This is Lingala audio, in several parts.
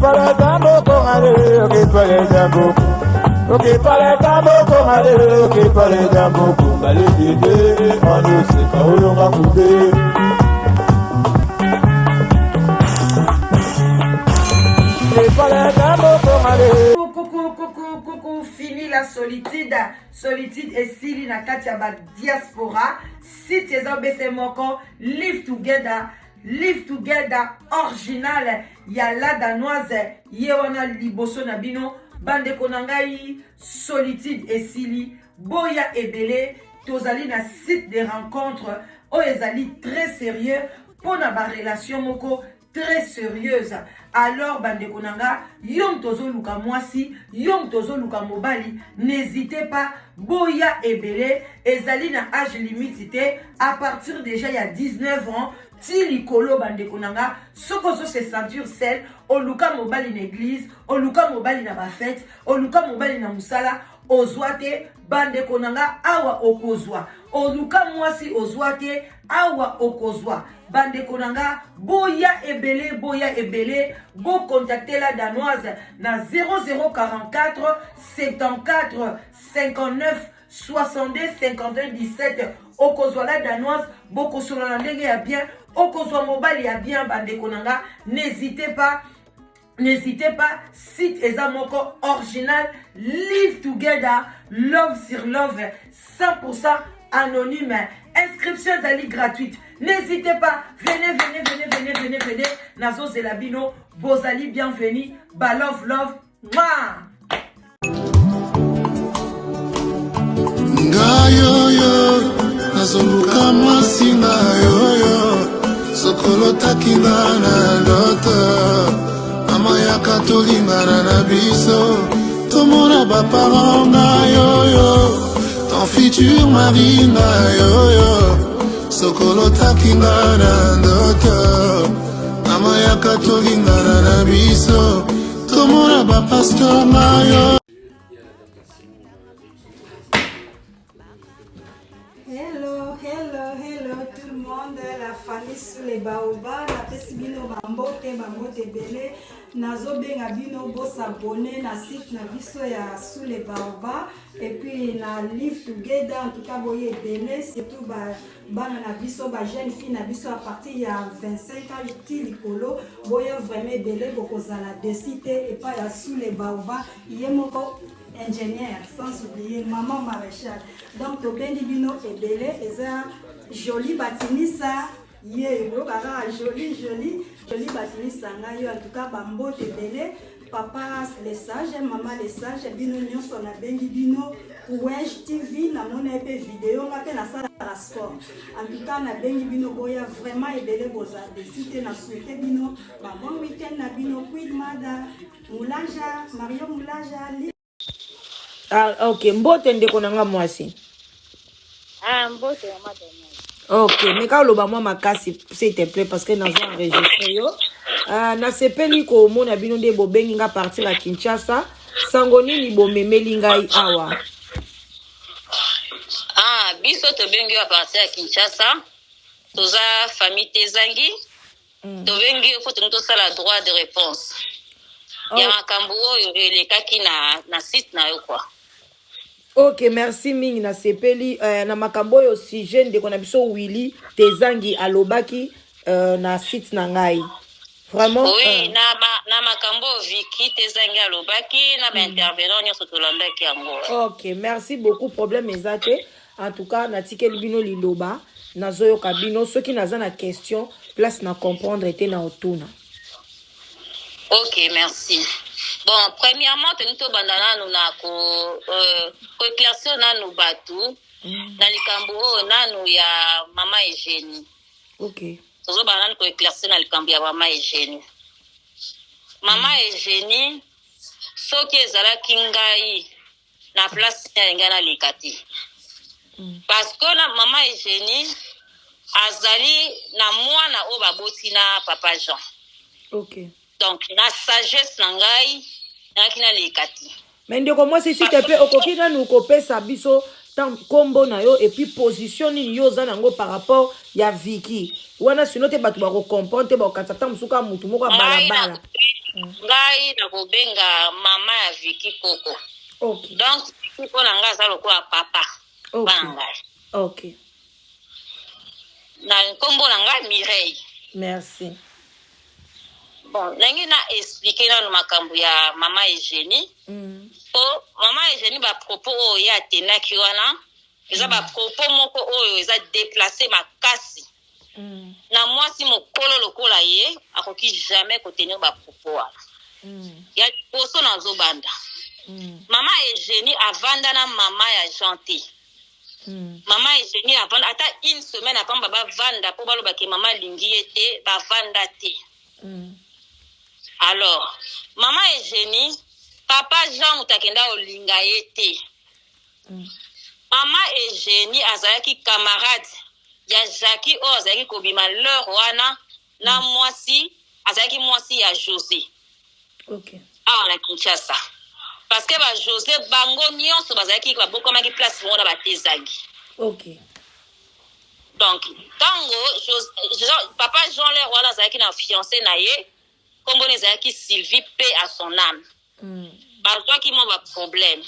para tambo con ale, ok para tambo. Ok para tambo con ale, ok para tambo con ale dide, anu se paulo ngakude. Ok para tambo con ale. Coucou, fini la solitude. Solitude et Sili na kati ya ba diaspora. Si tu es en moko, live together original ya la danoise yewana liboso na bino bande konangai solitude et Sili boya ebele tozali na site de rencontre o ezali très sérieux pour na ba relation moko très sérieuse. Alors bande konanga yom tozo luka mwasi yom tozo luka mobali n'hésitez pas boya ebele ezali na âge limite à partir déjà il y a 19 ans ti likolo bande konanga soko so se ceinture sel oluka mobali na église oluka mobali na ba fête oluka mobali na musala ozwate bande konanga awa okozwa oluka mwasi ozwate awa okozwa bande konanga boya ebele bo contacter la danoise na 0044 74 59 62 51 17 okozwa la danoise boko solo na ndenge ya bien okozwa mobali ya bien bande konanga n'hésitez pas, site ezamoko original, live together, love sur love, 100% anonyme, inscription zali gratuite. N'hésitez pas, venez, nazo zelabino, bozali bienvenue, ba love, moi. Ngayoyo, nazunguka masinga yoyo, sokolo takinga na loto. Maya katolinga na biso tomona ba parents na yoyo ton futur mari na yoyo sokolo takinga na ndoto Maya katolinga na biso tomona ba pasteur na yoyo. Hello tout le monde, la famille sous les baobas, la pesibino bambote belé, nazo benga bino bo s'abonner na site na biso ya sous les baobas et puis na live together en tout cas boye belé surtout bana na biso ba jeune fille na biso à partir ya 25 ans ti likolo boye vraiment belé bokozala décider et pas ya sous les baobas yemoko ingénieur, sans oublier maman maréchal. Donc, au Bendibino et Belé, et ça, joli batinissa, joli batinissa, en tout cas, bambo et Belé, papa les sages, maman les sages, bino nyon son a Bendibino, Ouège TV, na mon épée vidéo, on appelle ça la sport. En tout cas, na Bendibino, boya vraiment et Belé, boza, décidé, na souhaité bino, bon week-end, na bino, quid mada, Moulaja, Mario Moulaja, Ah, ok. Mbote ndeko nanga mwasi. Ah, mbote ya madame. Ok. Mais quand le bas makasi, s'il te plaît, parce que nous avons enregistré yo. Na sepeli ko mona bino de bobengi nga partir à Kinshasa. Sangoni ni bomemeli ngai awa. Ah, biso to bengi à partir à Kinshasa. Toza famille tezangi. To bengi faut to sala droit de réponse. Ya makambo yo elekaki na site na yo quoi. Ok, merci mingi na sepeli na makambo yo si jeune de konabiso Willy tezangi alobaki na site na ngai. Vraiment oui, na makambo Vicky tezangi alobaki na ba intervenant nyoso to landaki yango. Ok, merci beaucoup problème ezate. En tout cas, na tikeli bino liloba na zoyo kabino ceux qui naza na question place na comprendre était na otuna. Ok, merci. Bon, premièrement, nous to bandana nous na ko éclaircir na nous batu na likambo na nous ya mama Eugénie. Ok. Tozo bandana ko éclaircir na likambo ya mama Eugénie. Mama Eugénie soki ezalaki ngai na place ya ngana likati. Parce que na mama Eugénie azali na mwana o baboti na papa Jean. Ok. Donc la sagesse nangai nakina likati. Mais ndeko moi si te plaît okoki na nous kopesa biso tant combo na yo et puis position ni yo za nango par rapport ya Vicky. Wana sino te batu ba comprendre te ba katata musuka mutu moko balabala. ngai nakobenga mama ya Vicky Koko. Ok. Donc Koko na ngai aza lokola papa. Ok. Bana ngai. Ok. Na nkombo na ngai Mireille. Merci. Bon, nangi na expliquer na makambo ya mama Eugénie. Po mama Eugénie ba propos oyo ya tenaki wana. Eza ba propos moko oyo eza déplacer makasi. Na mwasi mokolo lokola ye akoki jamais kotenir ba propos wana. Ya poso na zobanda. Mama Eugénie avanda na mama ya Janté. Mama Eugénie avanda ata une semaine après baba vanda po baloba ke mama lingi ete ba vanda te. Alors, mama Eugénie, papa Jean mutakenda olinga ete. Mama Eugénie azalaki camarade ya Jackie o azalaki kobima leur wana na mwasi azalaki mwasi ya José. Ok. Ah na Kinshasa. Parce que ba José bango nyonso bazalaki ba bokomaki place mona batezaki. Ok. Donc, tango papa Jean leur wana azalaki na fiancé na ye. Comme on est Sylvie, paix à son âme. Parce qu'il m'a un problème.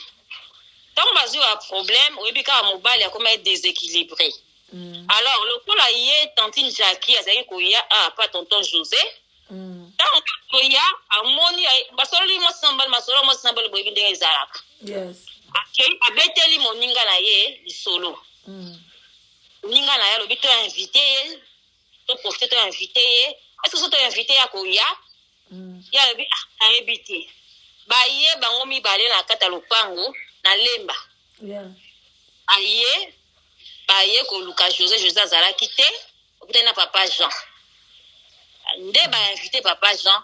Tant que j'ai un problème, oui, puis quand mon bal est comme déséquilibré. Alors, le coup là, il est tantine Jackie, il y a pas tonton José. Tant qu'il y a un moni, basoli mo sambal, masolo mo sambal, boy, bien des arabes. Yes. Ok, abeteli mon ninga na ye, li solo. Ninga na ye, le but invité, to profiter to invité. Est-ce que vous êtes invité à Koya? Ya lebi aebiti ba ye bango mibale na kata lopango na lemba aye ba ye ko luka José azala kite okute na papa Jean nde ba invité papa Jean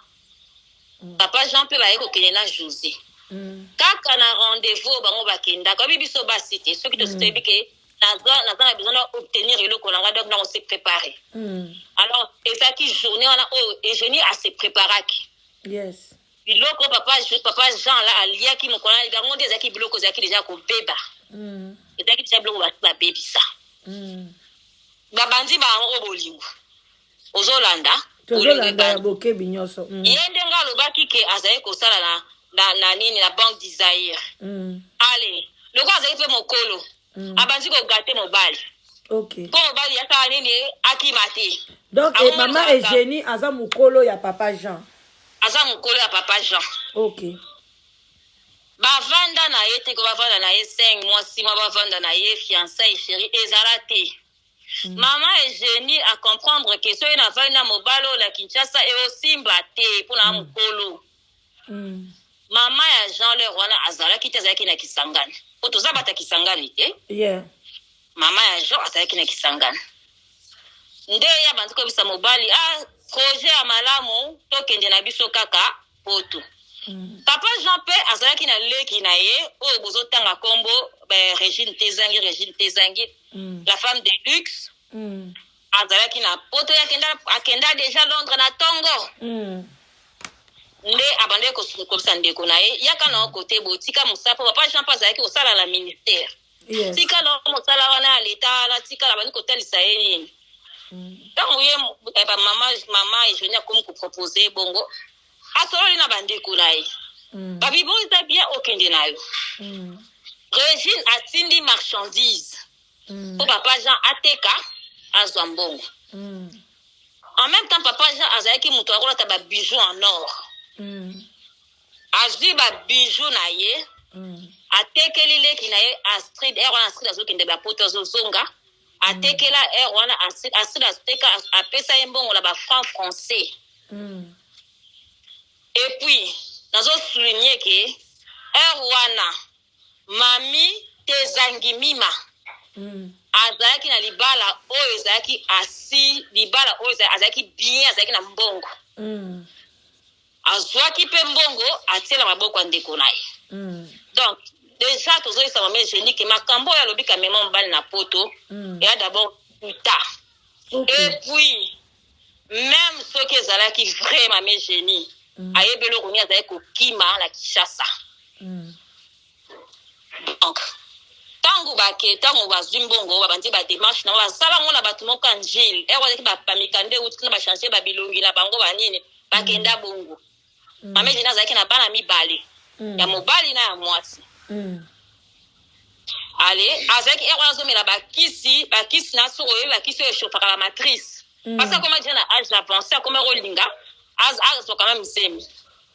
pe ba ye ko kene na José kaka na rendez-vous bango bakenda ko bibiso ba cité ceux qui te sebi ke na besoin d'obtenir le kolanga donc on s'est préparé. Alors ezaki journée on a Eugénie à se préparer. Yes. Biloko papa Jean là aliaki mokona bango ezaki biloko ezaki déjà ko beba. Ezaki déjà biloko ba baby ça. Ba bandi ba ngo bolingo. Ozolanda ya boke binyoso. Yende nga lobaki ke azaye ko sala na nini la banque d'Isaïr. Allez, le quoi azaki pe mokolo. Abanzi ko gâter mobali. Ok. Ko mobali ya ta nini akimate. Donc maman Eugénie aza mokolo ya papa Jean. Aza mokolo ya papa Jean. Ok. Bavanda na ye te ko bavanda na ye 5 mois 6 mois bavanda na ye fiançailles chérie ezalate. Maman Eugénie à comprendre que so na vana mobalo la Kinshasa et aussi mbate pour na mokolo. Mama ya Jean le wana azalaki te azalaki na Kisangani. Otoza bata Kisangani te. Yeah. Mama ya Jean azalaki na Kisangani. Nde ya bandiko bisa mobali projet ya malamu tokende na biso kaka poto. Papa Jean pe azalaki na leki na ye o bozotanga kombo Régine Tezangi la femme de luxe. Azalaki na poto ya akenda déjà Londres na Tongo. Nde abande ko komisa ndeko na ye yaka na côté botika musapo papa Jean pas azalaki osala la ministère. Yes. Tika na mosala wana l'état la tika la bani ko talisa ye. Tant oui mama Eugénie a comme proposer bongo asolo na bandeko na ye. Babi bon ça bien okende na yo. Régine atindi marchandise. Pour papa Jean ateka azwambongo. En même temps papa Jean azalaki muto akola ta ba bijoux en or. Azwi ba bijoux na ye. Atekeli leki na ye Astrid Astrid azokende ba poto zonga. Atekela wana Astrid ateka apesa mbongo la ba franc français. Et puis nazo souligner que wana mami Tezangi mima azalaki na libala oyo ezalaki asi libala oyo azalaki bien azalaki na mbongo. Azwaki pe mbongo atiela maboko ndeko naye. Donc déjà tozoyisa mama Eugénie que makambo ya lobika mema mbali na poto et d'abord plus tard. Et puis même ceux qui ezalaki vrai mama Eugénie ayebelo konya azalaki kokima la Kinshasa. Donc tango bazwi mbongo babandi ba démarche na basala ngona bato moko angile ewazaki bapamikande uti na bachange babilongi na bango banini bakenda bongo Mama Eugénie azalaki na bana mibale. Ya mobali na ya mwasi. Ale, azalaki wana azomela bakisi na soko oyo bakisi oyo eshofaka la matrice. Parce que comme déjà na âge avancé, comme rolinga, so quand même zemi.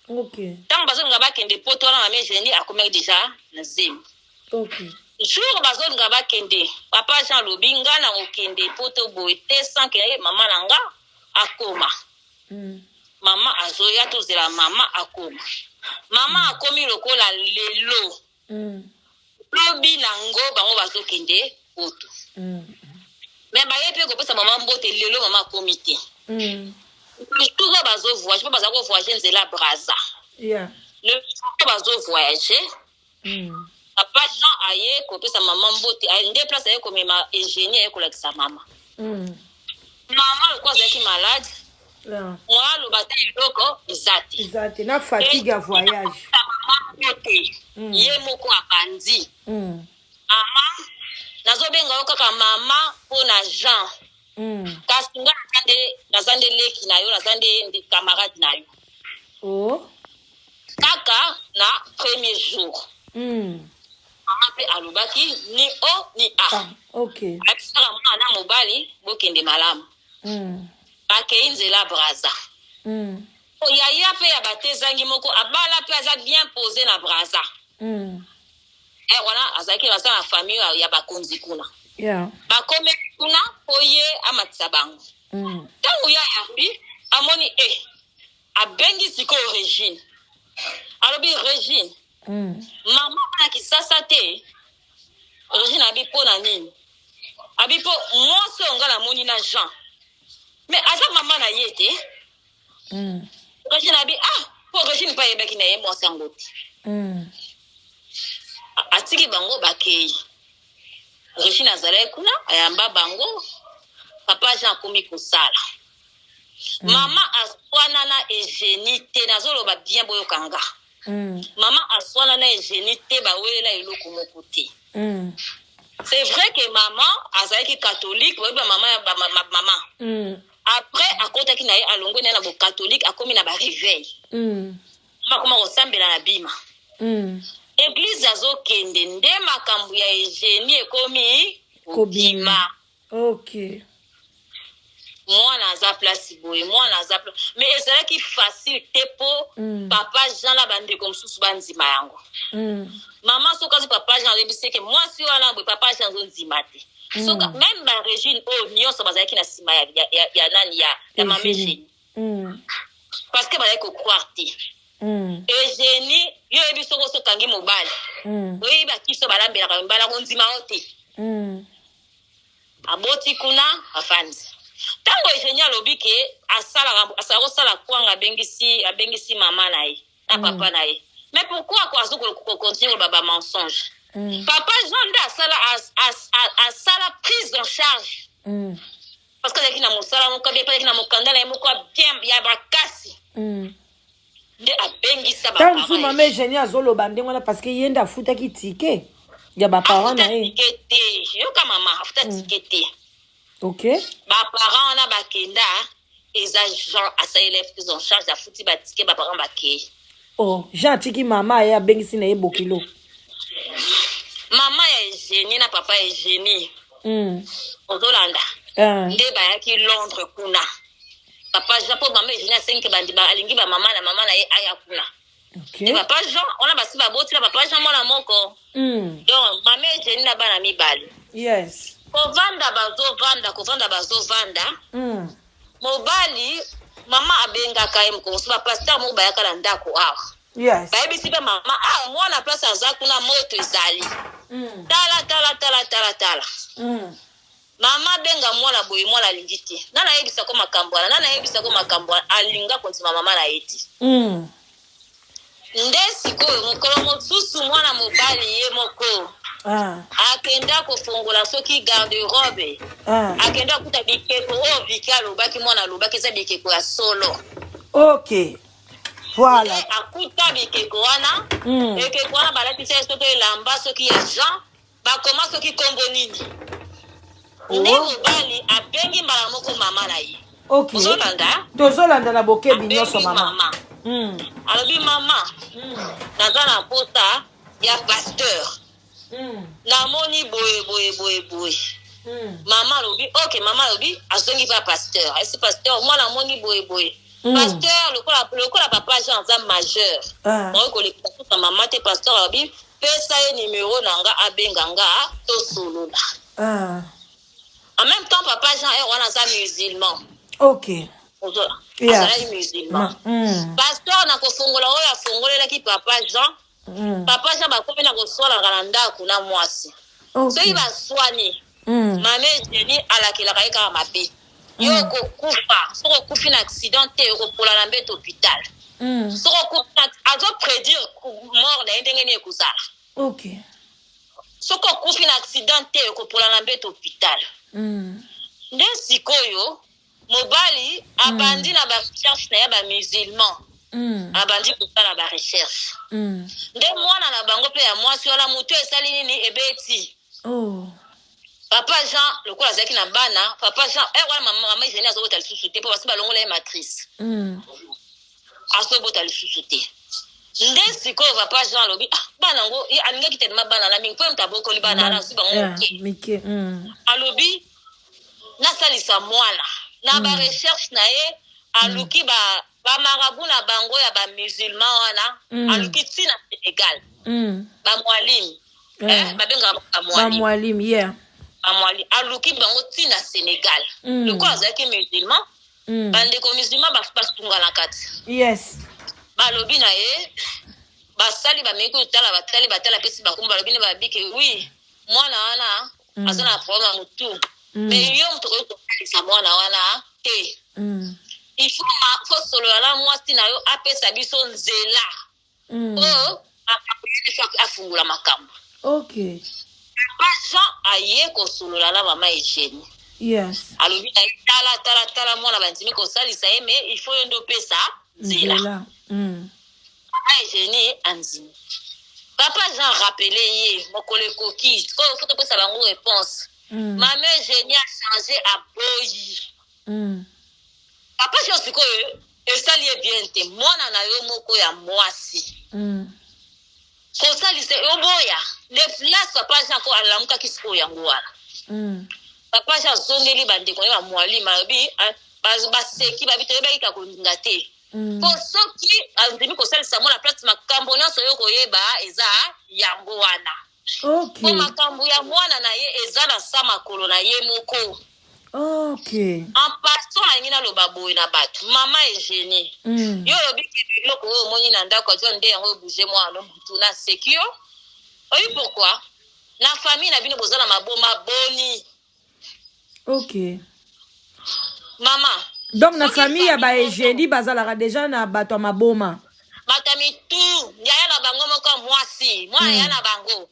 OK. Tant bazolinga bakende poto wana Mama Eugénie akomaki déjà na zemi. OK. Jour bazolinga bakende, papa Jean Lobinga na okende poto boye te sans que mama nanga akoma. Mama azoya tozela mama akoma. Mama akomi lokola lelo. Lobi nango bango bazokende poto. Mais baye pe kopesa mama mbote lelo mama akomi te. Tout ça bazo voyager, pas bazo voyager nzela Braza. Yeah. Le tout bazo voyager. Papa Jean aye kopesa mama mbote, aye déplacer aye komema Eugénie aye kolakisa mama. Maman kwa zaki malade. Yeah. Moi le bata iloko izati. Izati na fatigue à voyage. Ye moko abandi. Mama nazobenga yo kaka mama pona Jean. Kasi nga nazande leki na yo nazande camarade na yo. Oh. Kaka na premier jour. Mama pe alubaki ni o ni a. Ah, OK. Akisaka mwana mobali bokende malamu. Bakei nzela Braza. Yaya pe ya batezangi moko abala pe aza bien posé na Braza. Wana azaki baza na famille ya bakonzi kuna. Yeah. Bakome kuna oye amatisa bango. Tango ya yapi amoni abengi siko Regine. Alobi Regine. Mama na kisasa te. Regine abipo na nini? Abipo moso ngala moni na Jean. Mais aza mama na yete. Regine abi po Regine pa yebeki na ye moso ngoti. Atiki bango bakei. Regine azale kuna ayamba bango. Papa Jean komi kosala. Mama aswana na Eugénie te nazoloba bien boyo kanga. Mama aswana na Eugénie te bawelela eloko moko te. C'est vrai que maman azalaki catholique, boyeba maman. Après akotaki na ye alongo na bo catholique akomi na ba réveil. Mama koma kosambela na bima. Église azokende nde makambo ya Eugénie ekomi kobima. OK. Mwana aza place boye, mwana aza place. Mais ezalaki facile te po papa Jean la bande comme sous banzima yango. Maman soka papa Jean rebise ke moi si wana boye papa Jean zonzima te. Soka même ba Regine o nyonso bazalaki na sima ya nani ya Mama Eugénie. Parce que bazalaki ko croire te. Eugénie yo ebiso ko sokangi mobali. Oui ba kiso balambela ka mbala konzima ote. Aboti kuna afanzi. Tango Eugénie alobi ke asala sala kwanga abengisi mama na ye na papa na ye. Mais pourquoi quoi azoko continuer baba mensonge? Papa Jean nda asala prise en charge. Parce que na mosala moko be pa na mokanda na moko bien ya bakasi. Nde abengisa baba. Tanzu mama Eugénie azoloba ndengwana parce que yenda futa ki tike ya ba parents na ye. Yo ka mama afuta tikete. OK. Ba parents na bakenda eza Jean asa élève prise en charge da futi ba tike ba parents bakei. Oh, Jean tiki mama ya bengisi na ye bokilo. Mama ya Eugénie na papa Eugénie. Ozolanda. Nde ba yaki Londres kuna. Papa Jean po mama Eugénie asengi bandi ba alingi ba mama na ye aya kuna. OK. Papa Jean ona basi ba boti na papa Jean mona moko. Donc mama Eugénie na bana mibali. Yes. Kovanda bazo vanda. Mobali mama abenga kaye mkoso ba pasteur mo ba yakala ndako awa. Yes. Ba ebisi pe mama mwana place azaku na moto ezali. Tala. Mama benga mwana boye mwana lingiti. Nana yebisa ko makambo alinga kontima mama na yeti. Nde sikoyo mukolo mosusu mwana mobali ye moko. Akenda kofungola soki garde-robe. Akenda kuta bikeko vikalo baki mwana lobaki za bikeko ya solo. OK. Voilà. Akuta bikeko wana. Bikeko wana balakisa soki elamba soki ya Jean. Bakoma soki kombo nini. Nde mobali abengi mbala moko mama na ye. OK. Tozolanda na bokebi nyonso mama. alobi mama naza na pota ya pasteur namoni boye mama alobi ok mama alobi azongi pa pasteur esi pasteur mwana namoni boye pasteur lokola papa Jean aza majeur oyo kolekisa tuta mama te pasteur alobi pesa ye numéro nanga abenga nga tosolola en même temps papa Jean wana aza musulman ok azalaki musulman pasteur na kofongola oyo afongolelaki papa Jean bakomi na kosolaka na ndako na mwasi soki baswani mama Eugénie alakelaka ye kaka mabe yo kokufa soki okufi na accident te okopola na mbeto hôpital soki okufi azoprédire mort na ye ndenge nini ekozala soki okufi na accident te okopola na mbeto hôpital nde sikoyo mobali abandi na barecherche na ye bamusulman abandi kosala barecherche nde mwana na bango mpe ya mwasi wana moto esali nini ebeti papa Jean lokola azalaki na bana papa Jean wana mama Eugénie azobota lisusu te mpo basi balongola ye matrice azobota lisusu te nde sikoyo papa Jean alobi bana ngo alingaki telema bana na mingi mpo mutu abokoli bana ana asi bango moke alobi nasalisa mwana na barecherche na ye aluki bamarabu na bango ya bamusulman wana aluki ntina Sénégal bamwalimu babengaka bamwalimu bamwalimu aluki bango ntina Sénégal lokola azalaki musulman bandeko musulman basunga kati balobi na ye basali bameki kotala batala pesi bakomba balobi ne babike wi mwana wana aza na problème ya motu mais yo moto oyo kosalisa mwana wana te il faut solola na mwasi na yo apesa biso nzela oyo afungula makambo papa Jean aye kosolola na mama Eugénie alobi na ye tala mwana bandimi kosalisa ye mais il faut yo nde opesa nzela mama Eugénie andimi papa Jean rappele ye mokolo ekoki oyo fo topesa bango réponse mama Eugénie a changé aboyi papa Jean sikoyo esali ye bien te mwana na yo moko ya mwasi kosalisa yo boya le place papa Jean ko alamukaki sikoyo yango wana papa Jean azongeli bandeko ne bamwalimu alobi baseki babi toyebaki kakolinga te po soki andimi kosalisa mwana place makambo nyonso yo koyeba eza yango wana po makambo ya mwana na ye eza na sa makolo na ye moko en passant alingi naloba boye na bato mama Eugénie yo olobi biloko oyo omoni na ndako azo nde yango obouge mwana motu na seki yo oyi pourquoi na famille na bino bozala maboma boni mama donc na famille ya ba Eugénie bazalaka déjà na bato ya maboma bato mitu yaya na bango moko mwasi mwana ya na bango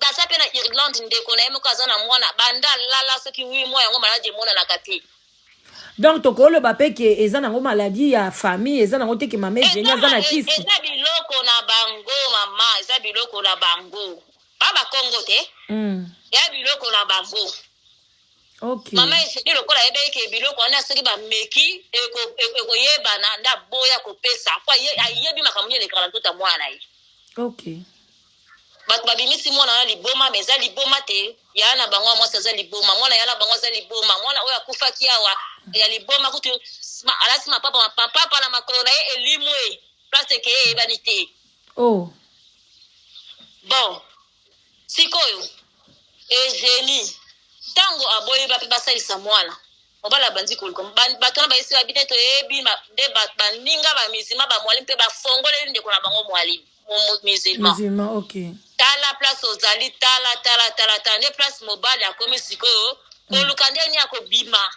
baza pe na Irlande ndeko na ye moko aza na mwana banda lala soki wi mwa yango maladi emonanaka te donc tokoloba pe ke eza nango maladi ya famille eza nango te ke mama Eugénie aza na kisi eza biloko na bango mama eza biloko na bango ba bakongo te ya biloko na bango mama Eugénie lokola yebeki ke biloko wana soki bameki ekoyebana nda boya kopesa kwa ayebi makambo nyele ekala ntota mwana ye bato babimisi mwana wana liboma mais eza liboma te ya na bango mwasi aza liboma mwana ya na bango aza liboma mwana oyo akufaki awa ya liboma kutu alasi mapapa na makolo na ye elimwe place ke ye eyebani te bon sikoyo Eugénie ntango aboyi bape basalisa mwana mobala bandi koluka bato na bayesi babine toyebi nde baninga bamisima bamwalimu mpe bafongoleli ndeko na bango mwalimu musulman tala place ozali tala nde place mobali akomi sikoyo koluka nde ni akobima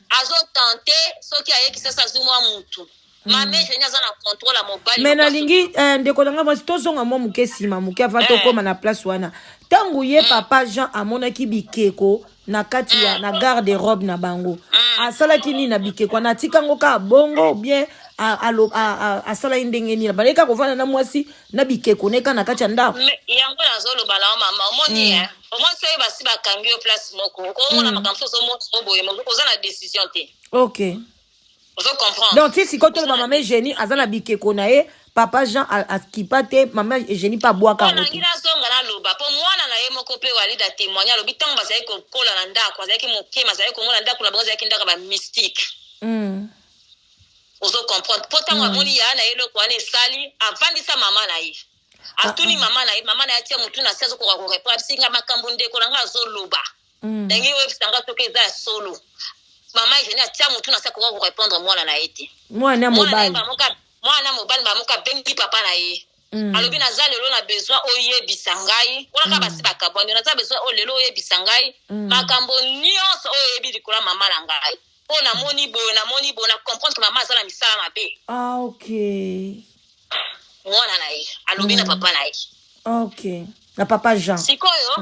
azotante soki ayekisa sa zumwa mutu mama Eugénie aza na contrôle ya mobali mais nalingi ndeko nanga mwasi tozonga mwa moke nsima moke avant tokóma na place wana ntango ye papa Jean amonaki bikeko na kati ya na garde robe na bango asalaki nini na bikeko natikango ka bongo ou bien asala ndenge nini baleka kovanda na mwasi na bikeko neka na kati ya ndako yango nazoloba na mama omoni omoni soki basi bakangi yo place moko okomona makambo so oboye oza na décision te Vous comprenez? Donc, si quand on maman Eugénie, azana bikeko na ye, papa Jean a skipate, maman Eugénie pas boire quand karote. on a zonga na loba, pour moi na ye moko pe walida témoigner lobi tant bazali ko kola na ndako, bazali ki mokema, bazali ko mona ndako na bazali ki ndaka ba mystique. Vous comprenez? Pourtant amoni ya na yelo kwa ne sali avandisa mama na ye. Atuni mama na ye, mama na yatia mutu na sezo ko répondre singa makambo ndeko na nga zo loba. Ndangi websanga toke za solo. Mama Eugénie atia mutu na sezo ko répondre mwana na ete. Mwana mobile. Mwana mobile ba muka bengi papa na ye. Alobi na za lelo na besoin oyebisa ngai. Wana ka basi bakaboni na za besoin o lelo oyebisa ngai. Makambo nyonso oyebi likola mama na ngai. O na moni bo na comprendre que mama azala misala mabe. Ah, OK. Mwana na ye. Alobi na papa na ye. OK. Na papa Jean. Sikoyo?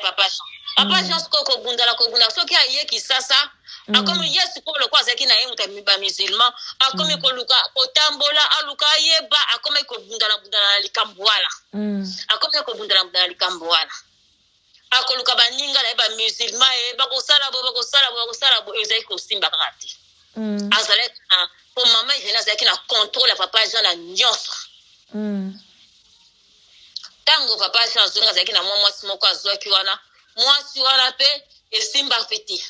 Papa Jean. Papa Jean ko bundala soki aye kisasa. Akomi yesu ko lo kwaza kina ye mutamiba musulman. Akomi ko luka otambola aluka yeba akomi ko bundala likambwala. Akomi ko bundala likambwala. Akoluka baninga na ba musulman e bakosala bo ezai ko simba kati. Azalek na pour mama Eugénie azalaki na contrôle ya papa Jean na nyonso. Tango papa Jean azonga azalaki na mwasi moko azwaki wana mwasi wana pe esimba feti.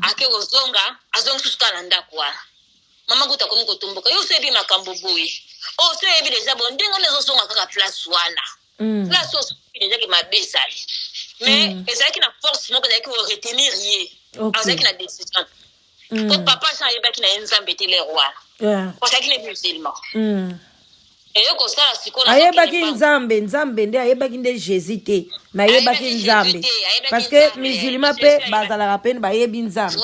Ake ozonga azonga susuka na ndako wana. Mama kuta komi kotomboka yo sebi makambo boye. O sebi deja bon ndenge nezo zonga kaka place wana. Place oso deja ki mabesali. Mais ezalaki na force moko ezalaki ko retenir ye. Azalaki na décision. Pour papa Jean yebaki na nzambe te le roi. Azalaki na musulman. Eyoko sala sikona ayebaki nzambe nde ayebaki nde Jésus te mais ayebaki nzambe parce que musulman pe bazalaka pe bayebi nzambe.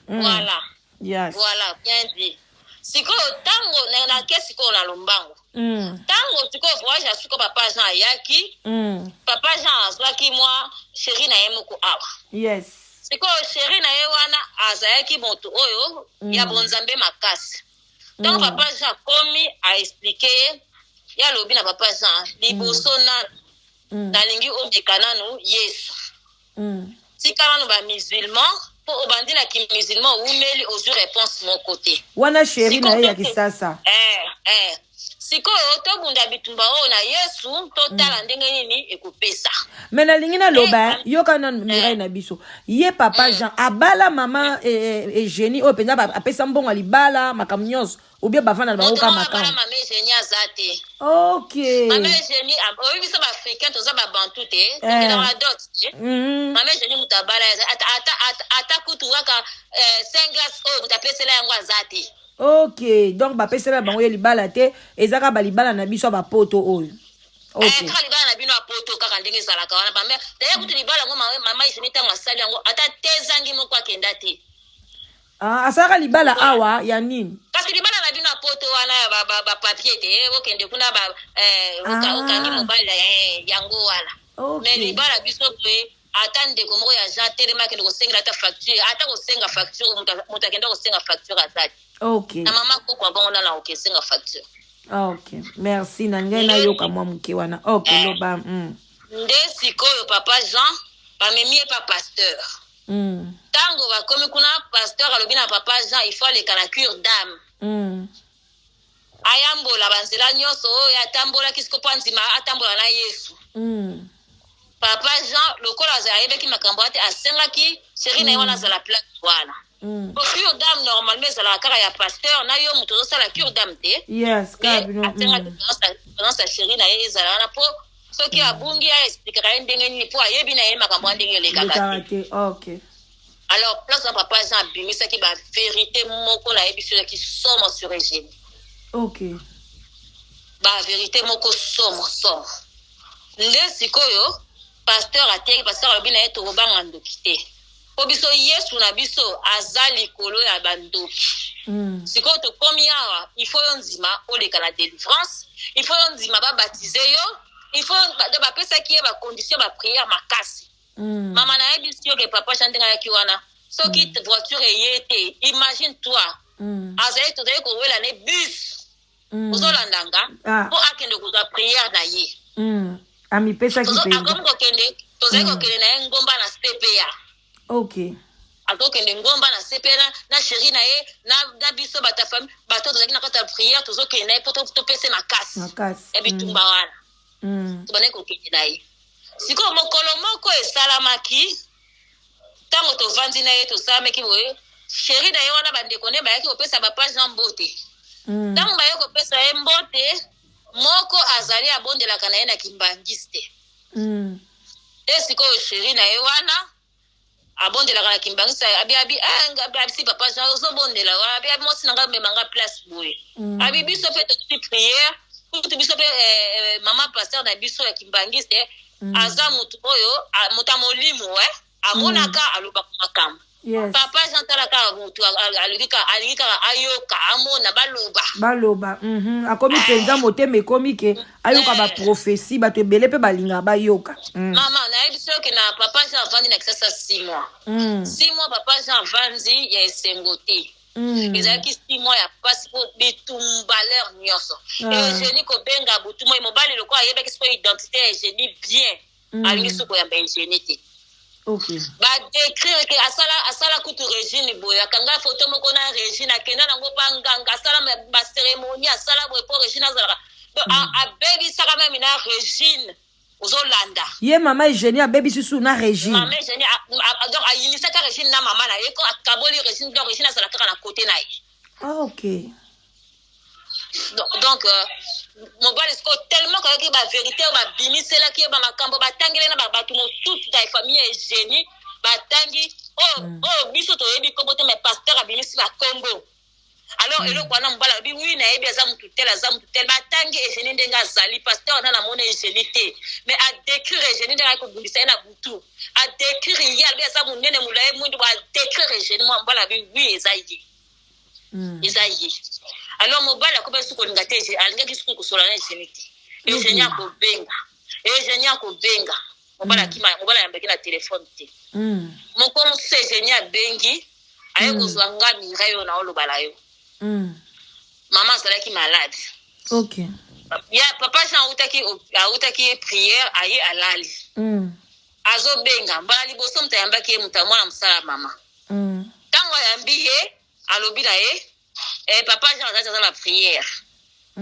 Voilà. Yes. Voilà, bien dit. Siko tango na kesi ko na lombango. Tango siko voyage asiko papa Jean ayaki. Papa Jean azwaki moi chéri na yemoko awa. Yes. Siko chéri na ye wana azayaki moto oyo ya bonzambe makasi. Donc papa Jean komi a expliquer ya lobi na papa Jean liboso na lingi omekana no Yesu. Sikala no ba musulman po obandi na ki musulman umeli ozu réponse mon côté. Wana chéri na ya kisasa. Siko to bunda bitumba o na Yesu to tala ndenge nini ekopesa. Mais lingi na loba yo kana mirai na biso. Ye papa Jean abala mama Eugénie o penza apesa mbongo libala makamnyos ou bien bavana bango ka makam. Mama Eugénie azate. OK. Mama Eugénie o biso ba africain to za ba bantu te, dans la dot. Mama Eugénie mutabala ata kutu waka 5 glace o mutapesela yango azate. OK, donc ba pesela bango ye libala te ezaka ba libala na biso ba poto oyo. OK. Ka libala na bino poto kaka ndenge ezalaka wana ba mère. D'ailleurs kutu libala ngo mama Eugénie tango asali yango ata tezangi moko akenda te. Asaka libala awa ya nini? Parce que libala na bino poto wana ba papier te okende kuna ba okangi mobile yango wana. Mais libala biso pe atande komoko ya Jean telema kende ko senga ta facture ata ko senga facture mutakenda ko senga facture azati. OK. Na mama ko kwa bongo na OK senga facture. OK. Merci na ngena yoka mwa mke wana. OK loba. Nde sikoyo papa Jean ba memie pa pasteur. Tango ba komi kuna pasteur alobi na papa Jean il faut aller kana cure d'âme. Ayambola banzela nyonso ya tambola kisiko panzima atambola na Yesu. Papa Jean lokola za ayebeki makambo ate asengaki chéri na wana za la place wana. Pour cure d'âme normalement za la kara ya pasteur na yo muto zo la cure d'âme te. Yes, kabino. Dans sa chéri na ye za na po soki abungi a expliquera ndenge ni po ayebi na ye makambo ndenge le kaka. OK. Alors place papa Jean bimisa ki ba vérité moko na yebi sur qui somme sur Eugénie. OK. Ba vérité moko somme. Nde sikoyo pasteur ateki pasteur abina eto banga ndoki te. Po biso Yesu na biso azali kolo ya bandoki. Sikoyo to komi awa il faut nzima oleka la délivrance, il faut nzima ba baptiser yo, il faut de ba pesa ki ba condition ba prière makasi. Mama na yebi sio ke papa chantenga ya kiwana. Soki voiture yete, imagine toi. Azali to de ko wela ne bus. Ozolandanga po akende ko za prière na ye. Ami pesa ki pe. Akomo kende, tozeko kende na ngomba na SPPA. OK. azokende ngomba na sepena na chéri na ye na biso bata famille bato tozalaki na kati ya prière tozokende na ye po topese makasi ya bitumba wana tobandaki kokende na ye sikoyo mokolo moko esalamaki ntango tovandi na ye tosalamaki boye chéri na ye wana bandeko ne bayaki kopesa bapage na mbote ntango baye kopesa ye mbote moko azali abondelaka na ye na kimbangiste sikoyo chéri na ye wana abondelaka na kimbangiste abisi papa jean ozobondela wana abi mosi nanga memanga place boye abi biso mpe tokuti prière kutu biso mpe mama pasteur na biso ya kimbangiste aza motu oyo moto ya molimo amonaka alobaka makambo papa jean talaka motu alingi kaka ayoka amona baloba akomi mpenza motema ekomi ke ayoka baprofesi bato ebele mpe balingaka bayoka mama nayebi soki na papa jean avandi na kisasa 6 mois 6 mois papa jean avandi ya esengo te ezalaki 6 mois ya pasi po bitumbaler nyonso eugénie kobenga butu moi mobali lokola ayebaki siko identité ya eugénie bien alingi sokoyamba eugénie te badécrire ke asala kutu Régine boye akanga foto moko na Régine akenda nango banganga asala bacerémonie asala boye po Régine azalaka abebisaka meme na Régine ozolanda ye mama Eugénie abebisi su na Régine mama Eugénie donc ayinisaka Régine na mama na ye ko akaboli Régine donc Régine azalaka kaka na côté na ye donc mobali siko tellement kayaki bavérité oyo babimiselaki ye bamakambo batangeli na bato mosusu ya famille ya Eugénie batangi oyo biso toyebi kombo te mais pasteur abimisi bakombo alors eloko wana mobali abi wi nayebi aza motu tel batangi Eugénie ndenge azali pasteur wana namona Eugénie te mais adécrire Eugénie ndenge akobundisa ye na butu adécrire ye alobi aza monene molaye mwindu baadécrire Eugénie mobali abi wi eza ye alors mobali akoba suko kolinga te alingaki suko kosola na Eugénie te Eugénie akobenga mobali ayambaki na telefone te moko mosusu Eugénie abengi aye kozwa nga mira yo na oloba na yo mama azalaki malade ya papa jean autaki prière aye alali azobenga mbala liboso moto ayambaki ye moto amwana mosala mama ntango ayambi ye alobi na ye papa jean azalaki aza na prière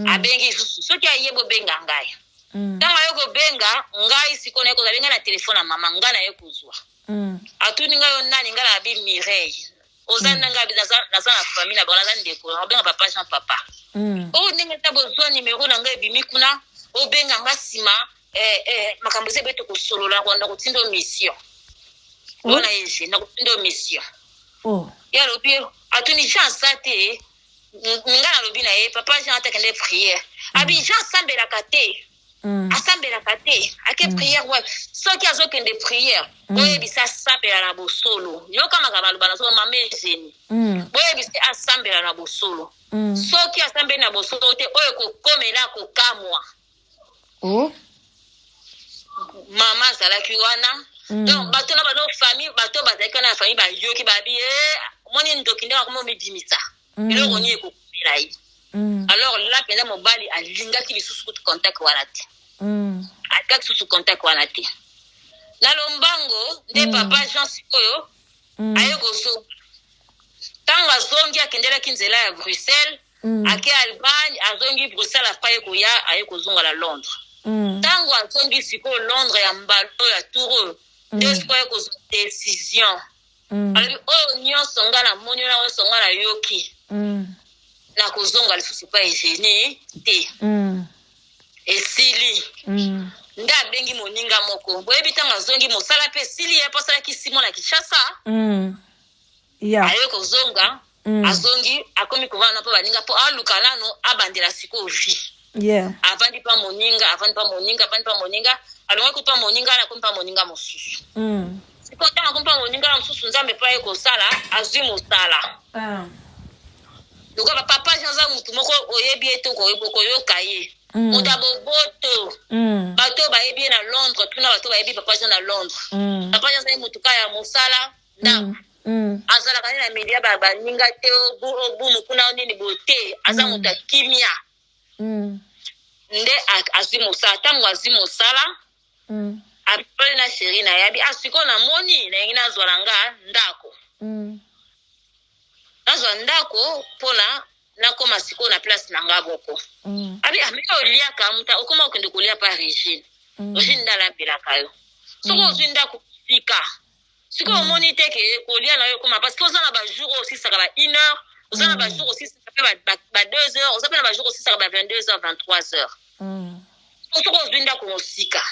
abengi susu soki aye bobenga ngai ntango aye kobenga ngai sikoyo naye kozali ngai na telefone ya mama ngai naye kozwa atuni ngai yo nani ngai na abi Mireille oza nanga naza na famille na bango naza ndeko obenga papa jean papa oyo ndenge ta bozwa nimero na ngai ebimi kuna obenga nga nsima makambo eza ebe tokosolola na kotinda mission ona ege na kotinda mission ye alobi atuni jean aza te nga nalobi na ye papa jean atakende prière abi jean asambelaka te ake prière wa soki azokende prière boyebisa asambela na bosolo yoka makambo aloba na solo mama Eugénie boyebisa asambela na bosolo soki asambeli na bosolo te oyo kokomela kokamwa mama azalaki wana donc bato na bano famille bato bazalaki wana na famille bayoki babi moni ndoki nde bakoma omibimisa eloko nini ekokomela ye alors la mpenza mobali alingaki lisusu kutu contact wana te alikaki susu contact wana te na lombango nde papa jean sikoyo aye kozonga ntango azongi akendelaki nzela ya Bruxelles ake Allemagne azongi Bruxelles apaye koya aye kozonga na Londres ntango azongi sikoyo Londres ya mbalo ya tour nde sikoyo aye kozonga décision alobi oyo nyonso nga na moni na nyonso nga na yoki na kozonga lisusu pa Eugénie te esili nde abengi moninga moko boyebi ntango azongi mosala mpe esili ye mpo asalaki simo na Kinshasa aye kozonga azongi akomi kovana mpo baninga mpo aluka nano abandela sikoyo vie avandi mpa moninga alongaki mpa moninga nakomi mpa moninga mosusu sikoyo ntango akomi mpa moninga na mosusu nzambe mpo aye kosala azwi mosala lokola papa jean aza motu moko oyebi ete okoyoka ye moto ya boboto bato bayebi ye na Londres tuna bato bayebi papa jean na Londres papa jean azali motuka ya mosala ndako azalaka nini na media baninga te obumu kuna nini bote aza moto ya kimia nde azwi mosala ntango azwi mosala apele na sheri na ye abi asiko na moni na yengi nazwala nga ndako nazwa ndako mpona nakoma sikoyo na place na nga moko abi ameka oliaka muta okoma okende kolia pa Regine Regine ndalambelaka yo soko ozwi ndako fika sikoyo omoni te ke kolia na yo ekoma parce que oza na bajour osisaka ba 1 heure oza na bajour osisaka ba 2 heures oza mpe na bajour osisaka ba 22 heures 23 heures soko ozwi ndako mosika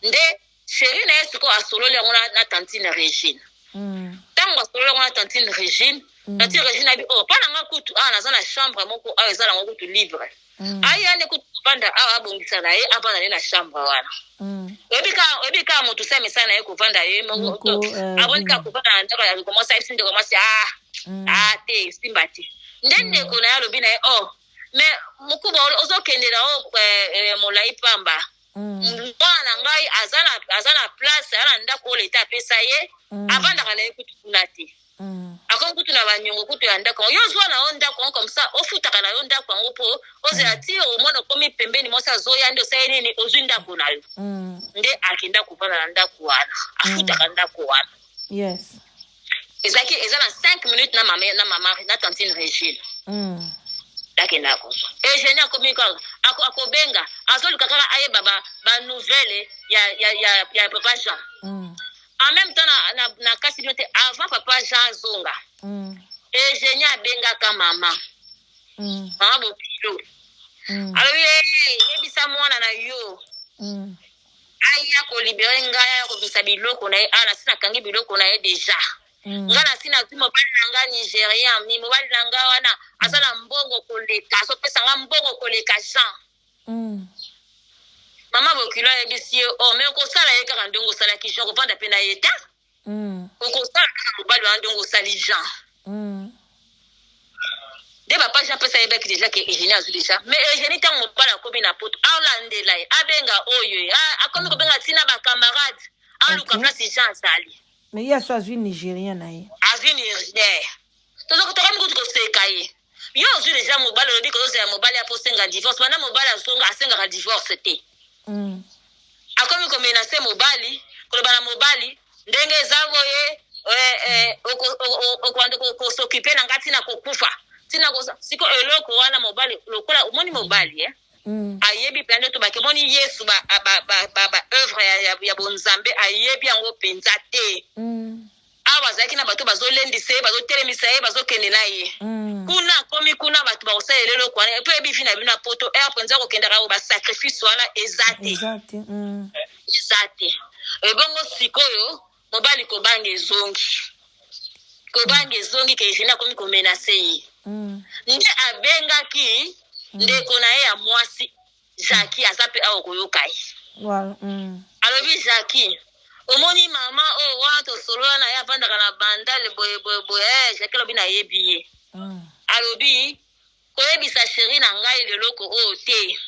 nde chéri na ye sikoyo asololi yango na tantine Regine ntango asololi yango na tantine Regine tantine Regine abi pa na nga kutu naza na chambre moko awa eza nango kutu livre ayane kutu kovanda awa abongisa na ye avanda ye na chambre wana oyebi kaka moto sa misala na ye kovanda ye aboni kaka kovanda na ndako ya komansa ye sinde komansi te simba te nde ndeko na ye alobi na ye mais mokuba ozokende na molai pamba mwana ngai aza na place ala ndako oyo leta apesa ye avandaka na ye kutu kuna te akomi kutu na banyongo kutu ya ndako yo ozwa na yo ndako yango comme ça ofutaka na yo ndako yango mpo ozela ti omona okomi pembeni mwasi azoya nde osali nini ozwi ndako na yo nde akenda kovanda na ndako wana afutaka ndako wana eza na 5 minutes na mama na tantine Regine akenda akozwa Eugénie akomi akobenga azoluka kaka ayeba ba nouvelle ya papa Jean en même temps na kasi bino te avant papa Jean zonga Eugénie abengaka mama bokilo alo yebisa mwana na yo aya kolibere ngai aya kobisa biloko na ye nasi nakangi biloko na ye deja nga nasi nazwi mobali na nga Nigérien mi mobali na nga wana aza na mbongo koleka azopesa nga mbongo koleka Jean mama bokilo ayebisi ye me okosala ye kaka ndongo osalaki Jean kovanda mpe na ye te okosala kaka mobali wana ndongo osali Jean nde papa Jean apesa yebaki deja ke Eugénie azwi deja mais Eugénie ntango mobali akomi na poto aolandela ye abenga oyo akomi kobenga ntina bacamarade aluka place Jean azali mais ye aso azwi Nigérien na ye azwi Nigérien tokomi kutu koseka ye yo ozwi deja mobali olobi kozozela mobali aposenga divorce bana mobali asengaka divorce te akomi komenase mobali koloba na mobali ndenge eza boye okwanda kosokipe na nga ntina kokufa ntina siko eloko wana mobali lokola omoni mobali ayebi mpe nde tobake moni Yesu ba œuvre ya bonzambe ayebi yango mpenza te awa azalaki na bato bazolendisa ye bazotelemisa ye bazokende na ye kuna akomi kuna bato bakosalela eloko wana epo yebi vi na bino na poto mpenza kokendaka o basacrifice wana eza te ebongo sikoyo mobali kobanga ezongi ke Eugénie akomi komenase ye nde abengaki ndeko na ye ya mwasi Jackie aza mpe awa koyoka ye alobi Jackie omoni mama oyo wana tosolola na ye avandaka na bandale boye Jackie alobi nayebi ye alobi koyebisa sheri na ngai leloko oyo te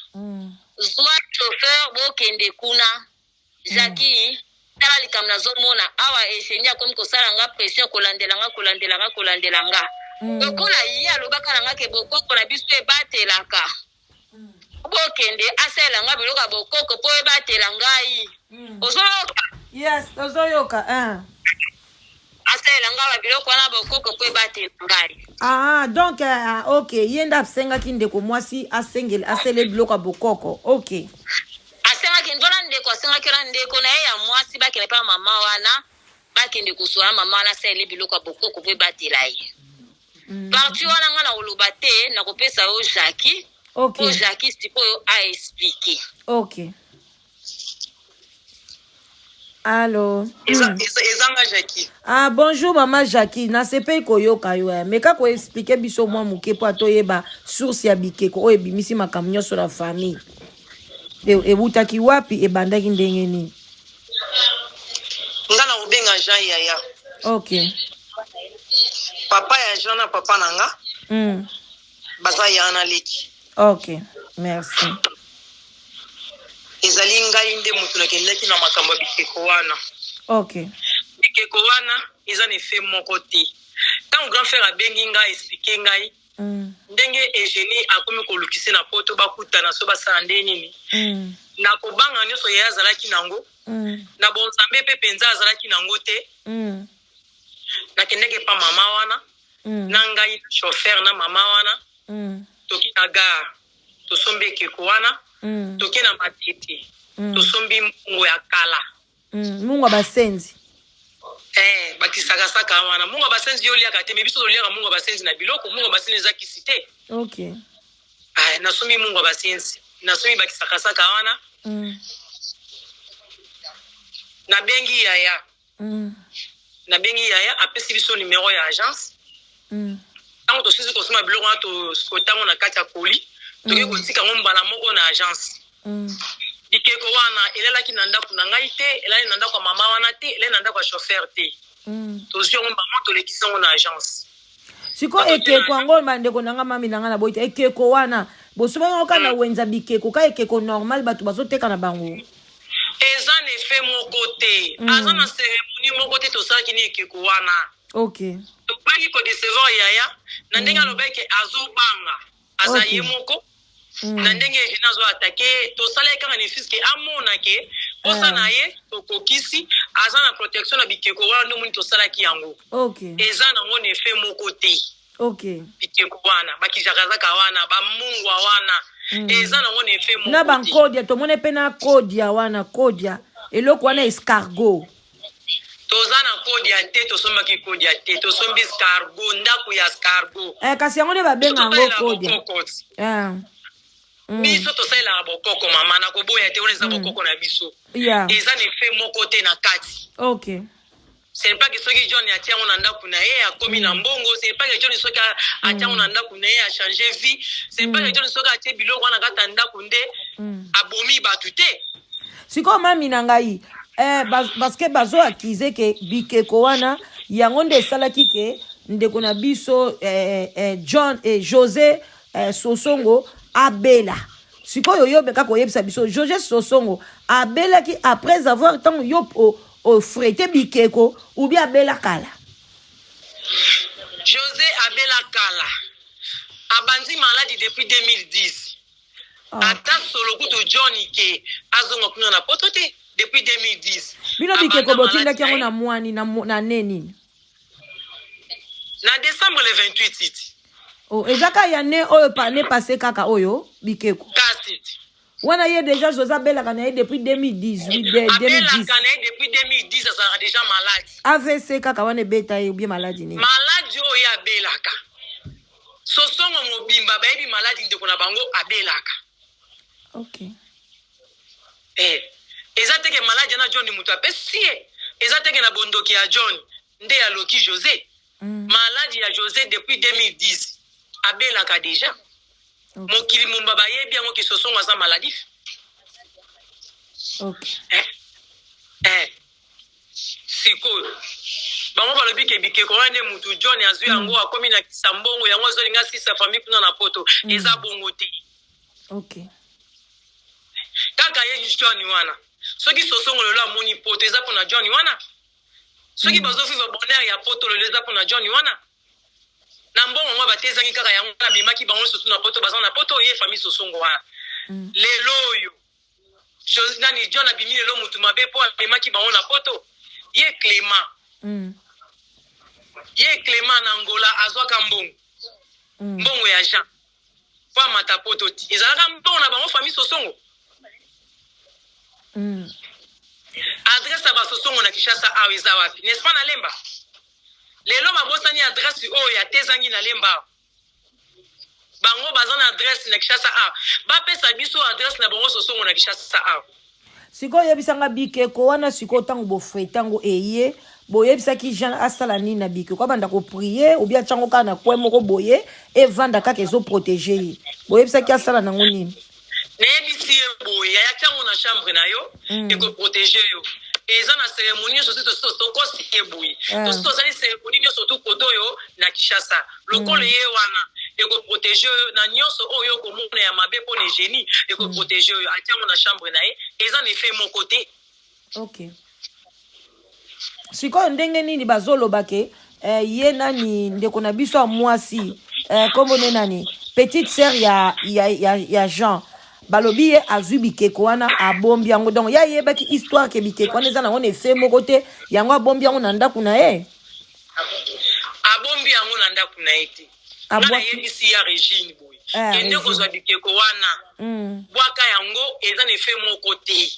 zwa chauffeur bokende kuna Jackie tala likambo nazomona awa Eugénie akomi kosala nga pression kolandela nga lokola ye alobaka na nga ke bokoko na biso ebatelaka bokende asalela nga biloko ya bokoko mpo ebatela ngai ozoyoka yes ozoyoka asalela nga babiloko wana bokoko mpo ebatela ngai donc ok ye nde asengaki ndeko mwasi asele biloko ya bokoko ok asengaki ndola ndeko asengaki na ndeko na ye ya mwasi bakende mpa mama wana bakende kosola mama wana asele biloko ya bokoko mpo ebatela ye parti wana nga na koloba te na kopesa yo Jackie po Jackie sikoyo aexplike Allô. Ezanga Jackie. Bonjour maman Jackie. Na sepe koyoka yo. Mais kako expliquer biso mwa muke po atoyeba source ya bikeko o ebimisi makamnyo sur la famille. Ebutaki wapi ebandaki ndenge ni? Nga na ubenga Jean Yaya. OK. Papa ya Jean na papa nanga. Baza yana leki. OK. Merci. Ezali ngai nde mutu nakendaki na makambo bikeko wana. OK. Bikeko wana eza ne fait moko te. Tant grand frère abengi ngai expliquer ngai. Ndenge Eugénie akomi kolukisi na poto bakutana so basala nde nini. Na kobanga nyonso ye azalaki nango. Na bonzambe pe penza azalaki nango te. nakendeke pa mama wana na ngai chauffeur na mama wana toki na gare tosombi ekeko wana toki na matete tosombi mungu ya kala mungu ya basenzi batisakasaka wana mungu ya basenzi yo liaka te me biso toliaka mungu ya basenzi na biloko mungu ya basenzi eza kisi te okay nasombi mungu ya basenzi nasombi bakisakasaka wana nabengi yaya apesi biso numero ya agence ntango tosisi kosoma biloko wana totango na kati ya koli toki kotika ngo mbala moko na agence bikeko wana elelaki na ndako na ngai te elali na ndako ya mama wana te elali na ndako ya chauffeur te tozwi yango mbama tolekisi yango na agence siko ekeko yango bandeko nanga mami nanga na boyi te ekeko wana bosomaki yango kaka na wenza bikeko ka ekeko normal bato bazoteka na bango eza na efe moko te aza na cérémonie moko te tosalaki ni ekeko wana okay tobaki kodecevoir yaya na ndenge alobaki azobanga aza ye moko na ndenge ejene azoatake tosalaki kaka nefiske amonake posa na ye tokokisi aza na protection na bikeko wana nde omoni tosalaki yango okay eza nango na efe moko te okay bikeko wana bakijakazaka wana bamungwa wana eza nango na efe moko na bankodia tomone mpe na kodia wana kodia eloko wana escargot toza na kodia te tosombaki kodia te tosombi escargot ndako ya escargot kasi yango nde babenga yango kodia biso tosalelaka bokoko mama na koboya te wana eza bokoko na biso eza na efe moko te na kati okay c'est pas que soki John atia yango na ndako na ye akomi na mbongo c'est pas que John soki atia yango na ndako na ye achange vie c'est pas que John soki atie biloko wana kati ya ndako nde abomi bato te sikoyo mami na ngai parce que bazoakize ke bikeko wana yango nde esalaki ke ndeko na biso John José Sosongo abela sikoyo yobe kaka oyebisa biso José Sosongo abelaki après avoir ntango yo ofrete bikeko ou bien abela kala José abela kala abandi maladi depuis 2010 ata solo kutu John ke azonga kuna na poto te depuis 2010 bino bikeko botindaki yango na mwani na neni na décembre le 28 iti ezaka ya ne oyo ne passé kaka oyo bikeko kasi wana ye déjà José abelaka na ye depuis 2018 abelaka na ye depuis 2010 azalaka déjà malade AVC kaka wana ebeta ye bien maladi ne maladi oyo abelaka Sosongo mobimba bayebi maladi ndeko na bango abelaka okay eza teke maladi na John mutu apesi ye eza teke na bondoki ya John nde ya loki José maladi ya José depuis 2010 abelaka déjà mokili mumba bayebi yango ki Sosongo aza maladif sikoyo bango balobi ke bikeko wana nde mutu John azwi yango akomi na kisambongo yango azolinga sisa famille kuna na poto eza bongo te kaka ye John wana soki Sosongo lelo amoni poto eza mpona John wana soki bazovivre bonheur ya poto lelo eza mpona John wana na mbongo ngo batezangi kaka yango na bimaki bango sosu na poto baza na poto ye famille Sosongo wana lelo oyo nani John abimi lelo mutu mabe po abimaki bango na poto ye Clément na Angola azwaka mbongo ya Jean po amata poto ti ezalaka mbongo na bango famille Sosongo adresse ya basosongo na Kinshasa awa eza wapi n'est-ce pas na Lemba lelo babosani adresse oyo ya tezangi na Lemba bango baza na adresse na Kinshasa awa bapesa biso adresse na bango Sosongo na Kinshasa awa sikoyo yebisanga bikeko wana sikoyo ntango bofre ntango eye boyebisaki Jean asala nini na bikeko abanda koprier ou bien ntango kaka na kwe moko boye evanda kaka ezoprotege ye boyebisaki asala nango nini nayebisi ye boye ayaki yango na chambre na yo ekoprotege yo eza na cérémonie nyonso tokosi ye boye tosi tozali cérémonie nyonso tukoto oyo na Kinshasa lokolo ye wana ekoprotege oyo na nyonso oyo okomona ya mabe mpo na génie ekoprotege oyo atia yango na chambre na ye eza na efe moko te sikoyo ndenge nini bazoloba ke ye nani ndeko na biso ya mwasi kombo ne nani petite sœur ya Jean balobi ye azwi bikeko wana abombi yango donc ya yebaki histoire ke bikeko wana eza nango na efe moko te yango abombi yango na ndako na ye abombi yango na ndako na ye te nga nayebisi ya Régine boye kende kozwa bikeko wana bwaka yango eza na efe moko te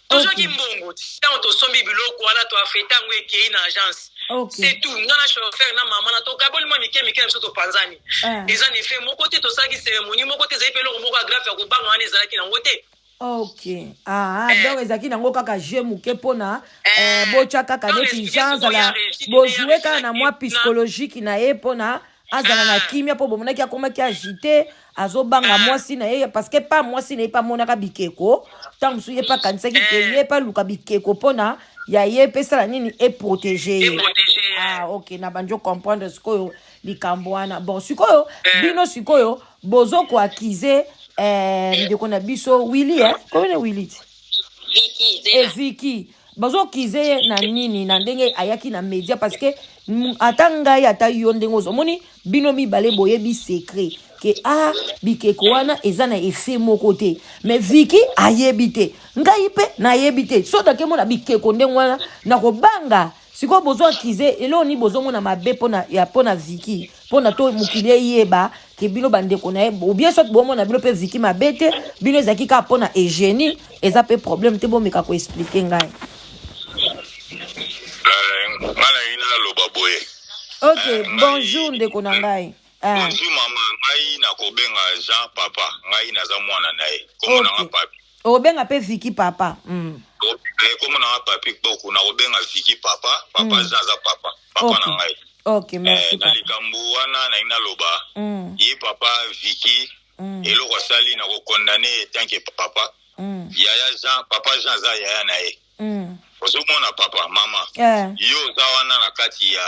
tozwaki mbongo ntango tosombi biloko wana toafeta yango ekei na agence c'est tout nga na chauffeur na mama na tokaboli mwa mike na biso topanzani eza na efe moko te tosalaki cérémonie moko te ezali mpe eloko moko agrave ya kobanga wana ezalaki nango te. Ok. Donc ezaki nango kaka jeu muke pona bocha kaka neti janzala bojouer kaka na mwa psychologique na ye pona azala na kimia po bomonaki akomaki agité azobanga mwasi na ye parce que pas mwasi na ye pa monaka bikeko tant musu ye pa kanisaki ke ye pa luka bikeko pona ya ye pesala nini e protéger. Ok, na banjo comprendre sikoyo likambo wana. Bon sikoyo bino sikoyo bozo ko accuser ndeko na biso Willy comment Willy Vicky bazo kize na nini na ndenge ayaki na media parce que atanga ya ta yo ndenge ozomoni bino mibale boye bi secret ke bikeko wana eza na effet moko te mais Vicky ayebite ngai pe na yebite so da ke mona bikeko ndenge wana na kobanga siko bozo kize eloni bozo mona mabe pona ya pona Vicky pona to mukile yeba ke bino bandeko na ye ou bien soit bon mona bino pe Vicky mabete bino ezaki ka pona Eugénie eza pe problème te bo meka ko expliquer ngai. Ok, bonjour ndeko na ngai. Bonjour maman, ngai na kobenga Jean papa, ngai naza mwana na ye. Komo na papi. Obenga pe Vicky papa. Komo na papi poko na kobenga Vicky papa, papa Jean za papa, papa na ngai. Ok, merci papa. Na likambo wana na ina loba. Ye papa Vicky eloko sali na ko condamner tant que papa. Yaya Jean, papa Jean za yaya na ye. Ozomona papa mama yo zawana na kati ya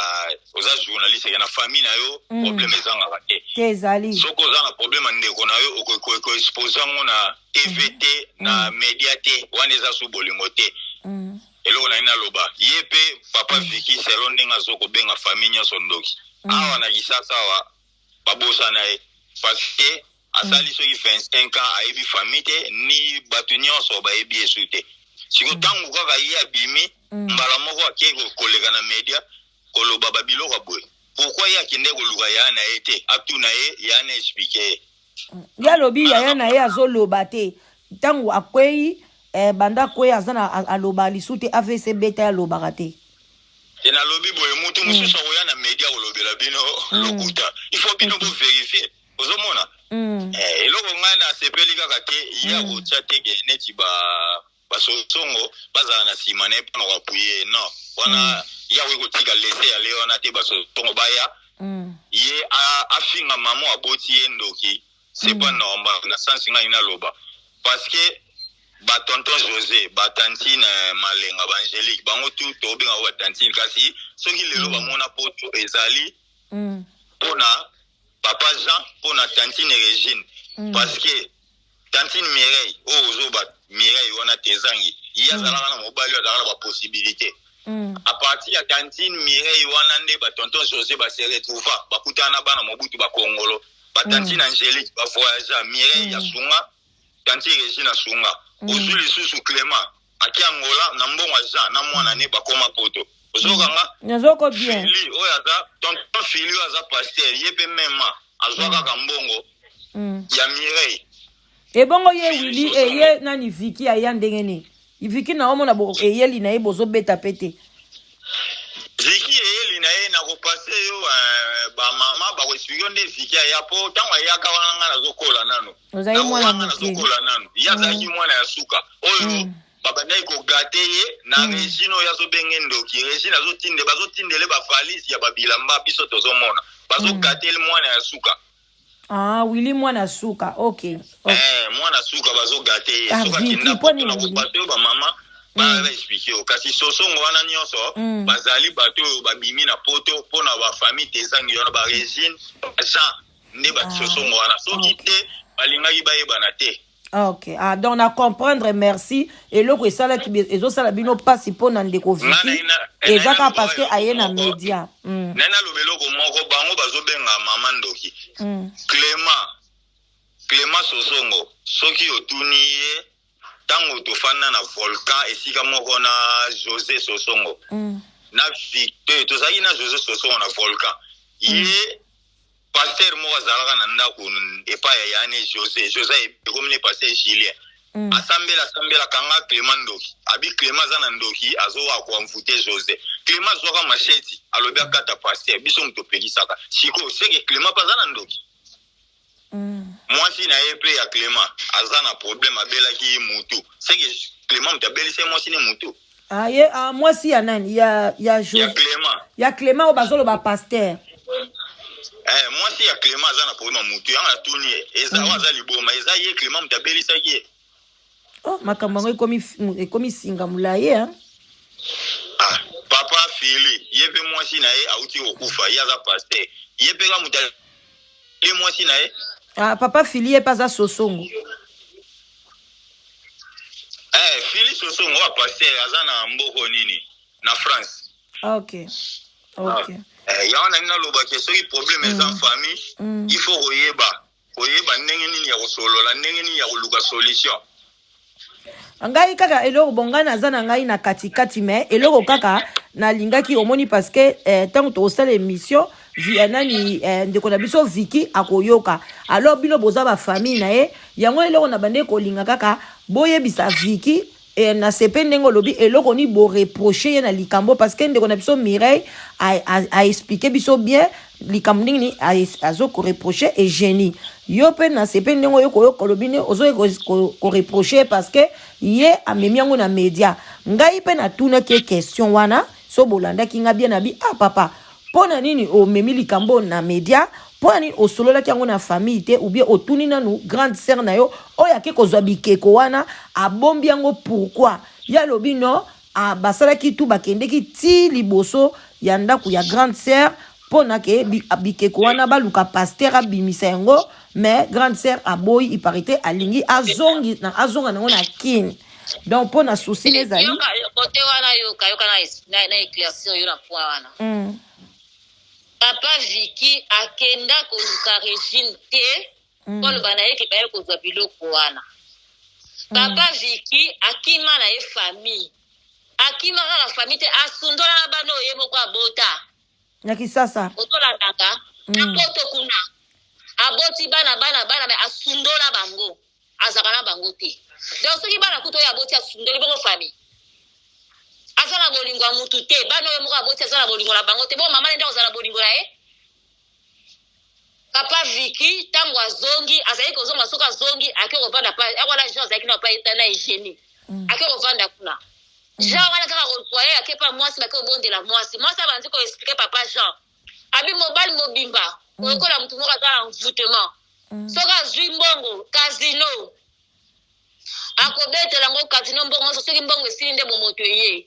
oza journaliste ya na famille na yo problème ezanga bate kezali soko za na problème ndeko na yo ko expose na EVT na médiaté wana eza su bolingo te eloko na ina loba yepe papa Vicky selon ndinga zoko benga famille nyonso ndoki awa na kisasa wa babosa na ye parce que asali soki 25 ans ayebi famille te ni batu nyonso bayebi esute siko tangu kaka ye abimi mbala moko akeko koleka na media koloba babiloko boye pourquoi ye akende koluka ya na ye te atuna ye ya na expliquer ya lobi ya na ye azoloba te tangu akwei banda kwei azana aloba lisute AVC beta ya lobaka te ena lobi boye mutu mususu oya na media kolobela bino lokuta il faut bino ko vérifier ozomona eloko ngana sepeli kaka te ya ko chatege neti basosongo bazala na sima ne pano wapuye no wana yawe kotika lese ya leo na te basosongo baya ye afinga mamo aboti ye ndoki c'est pas normal na sens nga ina loba parce que ba tonton José ba tantine Malenga ba Angélique bango tout to benga wa tantine kasi soki lelo ba mona poto ezali pona papa Jean pona tantine Régine parce que tantine Mireille ozoba Mireille wana tezangi yazalaka na mobali azalaka ba possibilité à partir ya tantine Mireille wana nde ba tonton José ba se retrouva bakutana bana mobutu ba Kongolo ba tantine Angélique ba voyage Mireille ya sunga tantine Régine sunga ozuli susu Clément aki Angola na mbongo Jean na mwana ne ba koma poto ozokanga nazoko bien Fili oyaza tonton Fili aza pasteur yepe mema azwaka ka mbongo ya Mireille. Et bongo ye Willy ye nani Vicky aya ndenge ni Vicky na omona bo eyeli na ye bozo beta pete Vicky eyeli na ye na ko passer yo ba mama ba ko expliquer nde Vicky aya po tango aya ka wana na zokola nanu ozayi mwana na zokola nanu ya zaki mwana ya suka oyo baba ndai ko gate ye na Régine ya zo benge ndoki Régine azo tinde bazo tindele ba valise ya babilamba biso tozomona bazo gate le mwana ya suka. Willy mwana suka, okay. Mwana suka bazo gate suka kinda na kupate ba mama ba expliquer kasi sosongo wana nyonso bazali bato babimi na poto pona ba famille tezangi yona ba Régine Jean ne ba sosongo wana soki te balingaki bayebana te. Ok, donc na comprendre merci et loko esala ki ezo sala bino pasi pona ndeko Vicky ezaka parce que aye na media nena lobeloko moko bango bazobenga mama ndoki Clément sosongo soki otuni ye tango tofanda na volcan esika moko na José sosongo na Victor tozali na José Soso na volcan ye pasteur mo azalaka na ndako epa ya yani José ekomine pasteur Julien asambela kanga Clément Ndoki abi Clément zana Ndoki azo akwamfute José Clément zoka macheti alobi akata pasteur biso mutopelisaka siko seke Clément pazana Ndoki mwasi na ye pe ya Clément azana problème abelaki mutu seke Clément mutabelise mwasi ne mutu mwasi ya nani ya Clément ya Clément obazolo ba pasteur mwasi ya Clément azana problème mutu yana tuni eza waza liboma eza ye Clément mutabelisaki ye makambo ngo ekomi singa mulaye papa Fili ye pe mwasi na ye auti okufa ye aza pasteur ye pe ka muta ye mwasi na ye papa Fili ye pas za Sosongo Fili Sosongo wa pasteur azana mboko nini na France okay yawana nina loba ke soki problème eza famille il faut koyeba ndenge nini ya kosolola ndenge nini ya koluka solution ngai kaka eloko bongana zana ngai na katikati mais eloko kaka na lingaki omoni parce que tant to osala émission nani ndeko na biso Vicky akoyoka alors bino boza ba famille na ye yango eloko na bande ko linga kaka boyebisa Vicky na sepe ndenge lobi eloko ni bo reprocher na likambo parce que ndeko na biso Mireille a expliqué biso bien likambo ndenge ni azo ko reprocher et génie yo pe na sepe ndenge yo ko lobi ne ozo ko reprocher parce que ye amemi yango na media ngai pe na tuna ke question wana so bolanda kinga bien na bi papa pona nini o memi likambo na media pona nini o solola kiango na famille te ou bien otuni na nou grande sœur na yo oya ke kozwa bikeko wana abombi yango pourquoi ya lobi no basala ki tu bakende ki ti liboso ya ndaku ya grande sœur pona ke bikeko wana baluka pasteur abimisa yango mais grande sœur aboyi iparité alingi azonga nango na kini donc pona souci les amis côté wana yoka na éclaircir yo na point wana papa Vicky akenda koluka régime te polo bana yeke baye kozwa biloko wana papa Vicky akima na ye famille akima na famille te asundola na bano ye moko abota nyaki sasa otolandaka apoto kuna aboti bana me asundola bango azaka na bango te donc soki bana kuto ya aboti asundoli bongo famille azana bolingo ya mutu te bana oyo moko aboti azana bolingo na bango te bo mama nenda kozala bolingo na ye papa Vicky tango azongi azali kozonga soki azongi ake kovanda pa awana Jean azalaki na pa etana egénie ake kovanda kuna Jean wana kaka kopoye ake pa mwasi bake obondela mwasi abanzi koexplike papa Jean abi mobali mobimba okola mutu moko aza na envoûtement soki azwi mbongo casino akobetela ngo casino mbongo nyonso soki mbongo esili nde momoto eye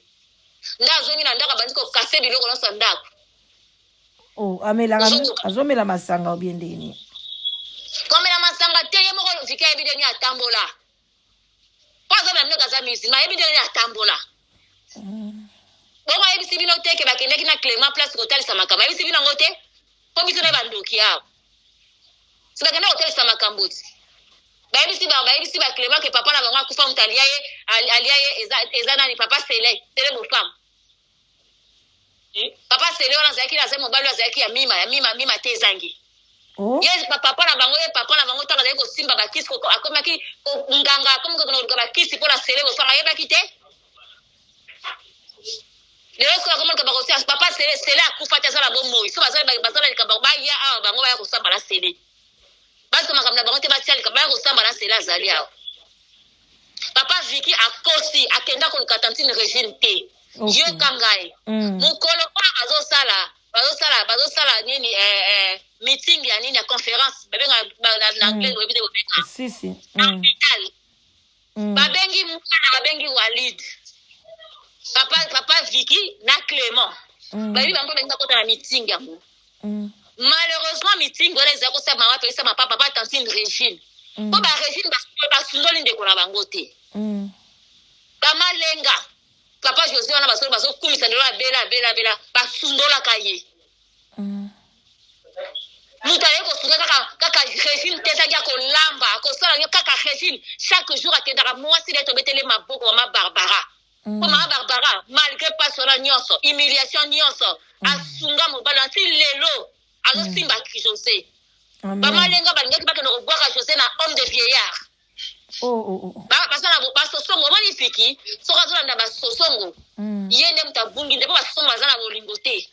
nda azongi na ndako abanzi kokase biloko nyonso ndako azomela masanga obiendeni komela masanga te ye moko Vicky yebi ndeni atambola po azomela mnoko aza misima yebi ndeni atambola bongo ayebisi bino te ke bakendeki na Clément place kotalisa makambo ayebisi bino yango te po biso na bandoki awa si bakende kotalisa makambo ti bayebisi ba Clément ke papa na bango akufa mutu alia ye eza nani papa Sele mofam papa Sele wana azalaki na azali mobali azalaki ya mima te ezangi ye papa na bango ntango azali kosimba bakisi akomaki nganga akomi kokoluka bakisi mpo na Sele mofam ayebaki te lelo soki akomolika bakosia papa Sele akufa te aza na bomoi so bazala likambo baya awa bango baya kosamba na Sele bato makambo na bango te batia likambo baya kosamba na Sele azali awa papa Vicky akosi akenda koluka tantine régime te yoka ngai mokolo oyo bazosala nini meeting ya nini ya conférence babenga na anglais oyebi te kobenga babengi mwana babengi Walid papa Vicky na Clément bayebi bango benga kota na meeting yango malheureusement meeting wana eza kosala mama pelisa mapapa papa tantine Régine po ba Régine basundoli ndeko na bango te bamalenga papa José wana bazokumisa ndelo abela basundolaka ye mutu aye kosunga kaka Régine te ezaki akolamba akosala kaka Régine chaque jour akendaka mwasi le tobetele maboko mama Barbara Mama Barbara, malgré pas son nyonso, humiliation nyonso, asunga mobala nti lelo, azo simba ki José. Mama lenga balinga ki no boire à José na homme de vieillard. Parce que ba sosongo magnifique, so razolanda ba sosongo. Yende mutabungi ndebo ba sosongo azana bolingote.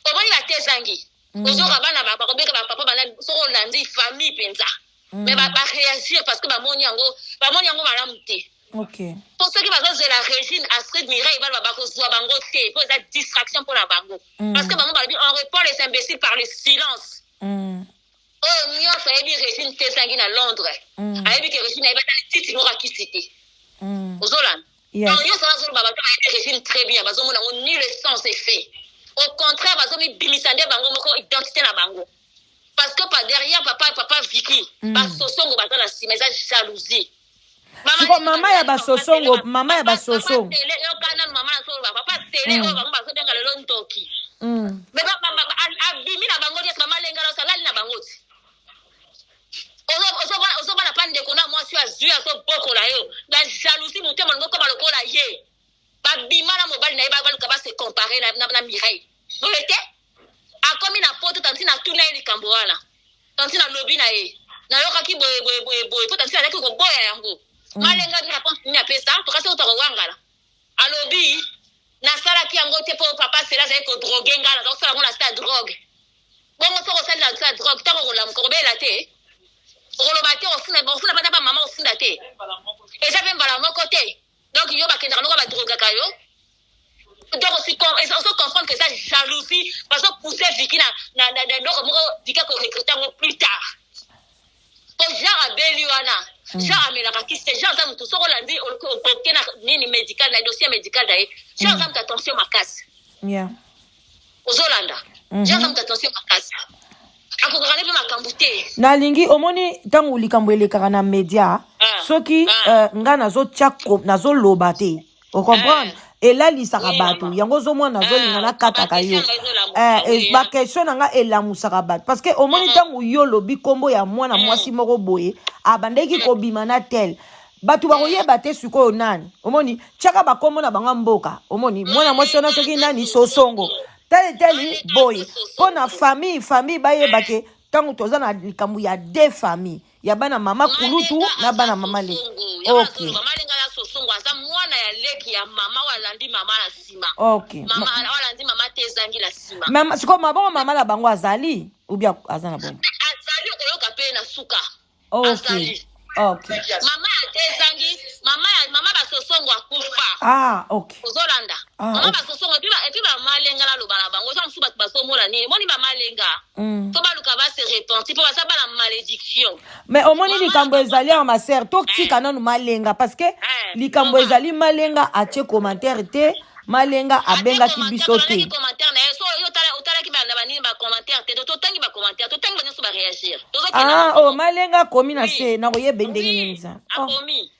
Omoni la tezangi. Ozoka bana ba kobeka ba papa bana so olandi famille penza. Mais ba réagir parce que ba moni yango malamute. OK. Pour ceux qui vont de la Régine Astrid Mireille, ils vont avoir bango thé, pour la distraction pour la bango. Parce que on répond les imbéciles par le silence. Oh, Nyon, ça a dit Régine Tessangine à Londres. A dit que Régine avait dans les titres, il aura qui cité. Aux Hollande. Nyon, ça va dire Régine très bien, parce qu'on ni le sens est fait. Au contraire, parce qu'on a bimisandé bango, mon identité na bango. Parce que par derrière, papa Vicky, parce que son go battant la si, mais ça jalousie. Mama ya basosongo, mama ya basosongo. Papa télé o bango baso benga lelo ntoki. Mais abimi na bango dias mama lenga la salali na bango. Ozo bana pande kona moi sur azui aso boko la yo. La jalousie mutema ngoko ba lokola ye. Ba bima na mobali na ye ba luka se comparer na Mireille. Vous êtes a komi na poto tanti na tuna ili kamboana. Tanti na lobby na ye. Na yoka ki boy po tanti na ko boya yango. Malenga ni réponse ni apesa to kasi utoro wangala alobi na sala ki yango te po papa sela za ko drogue ngala za sala ngona sta drogue bongo to ko sala sta drogue ta ko la ko bela te ko lo bate o funa bana ba mama o funa te et ça vient bala moko te donc yo ba kenda ko ba drogue kayo donc aussi on se comprendre que ça jalousie parce que pousser Vicky na donc mo Vicky ko recruter ngo plus tard pour genre abeliwana Jean amelaka ki c'est Jean zamu to soko landi o na nini médical na dossier médical dai Jean zamu attention makasi ozolanda Jean zamu attention makasi akokana pe makambute nalingi omoni tangu likambo elekaka na media soki nga nazo loba te o comprendre elalisaka bato yango ozomona nazolinga nakataka yo bakestion na nga elamusaka bato parce que omoni ntango yo lobi kombo ya mwana mwasi moko boye abandeki kobima na tel bato bakoyeba te sikoyo nani omoni tiaka bakombo na bango mboka omoni mwana mwasi wana soki nani sosongo teli boye mpo na famille bayebake ntango toza na likambo ya de famille ya bana mama kulutu na bana mama le okay sosongo aza mwana ya leki ya mama walandi mama na sima mama walandi mama tezangi la sima mama siko mabongo mama la bango azali ou bien azana bongo azali ko pe na suka okay mama tezangi mama ba sosongo akufa okay ozolanda mama ba sosongo et puis ba malenga la loba na bango so msuba ba somora ni moni ba malenga to ba luka ba se repentir po ba sa ba la malédiction mais omoni likambo ezali en ma sœur to tika nanu malenga parce que likambo ezali malenga atie commentaire te malenga abenga ki biso te commentaire na so yo tala ki ba na bani ba commentaire te to tangi ba commentaire to tangi ba nso ba réagir malenga komi na se na koyebe ndenge nini za akomi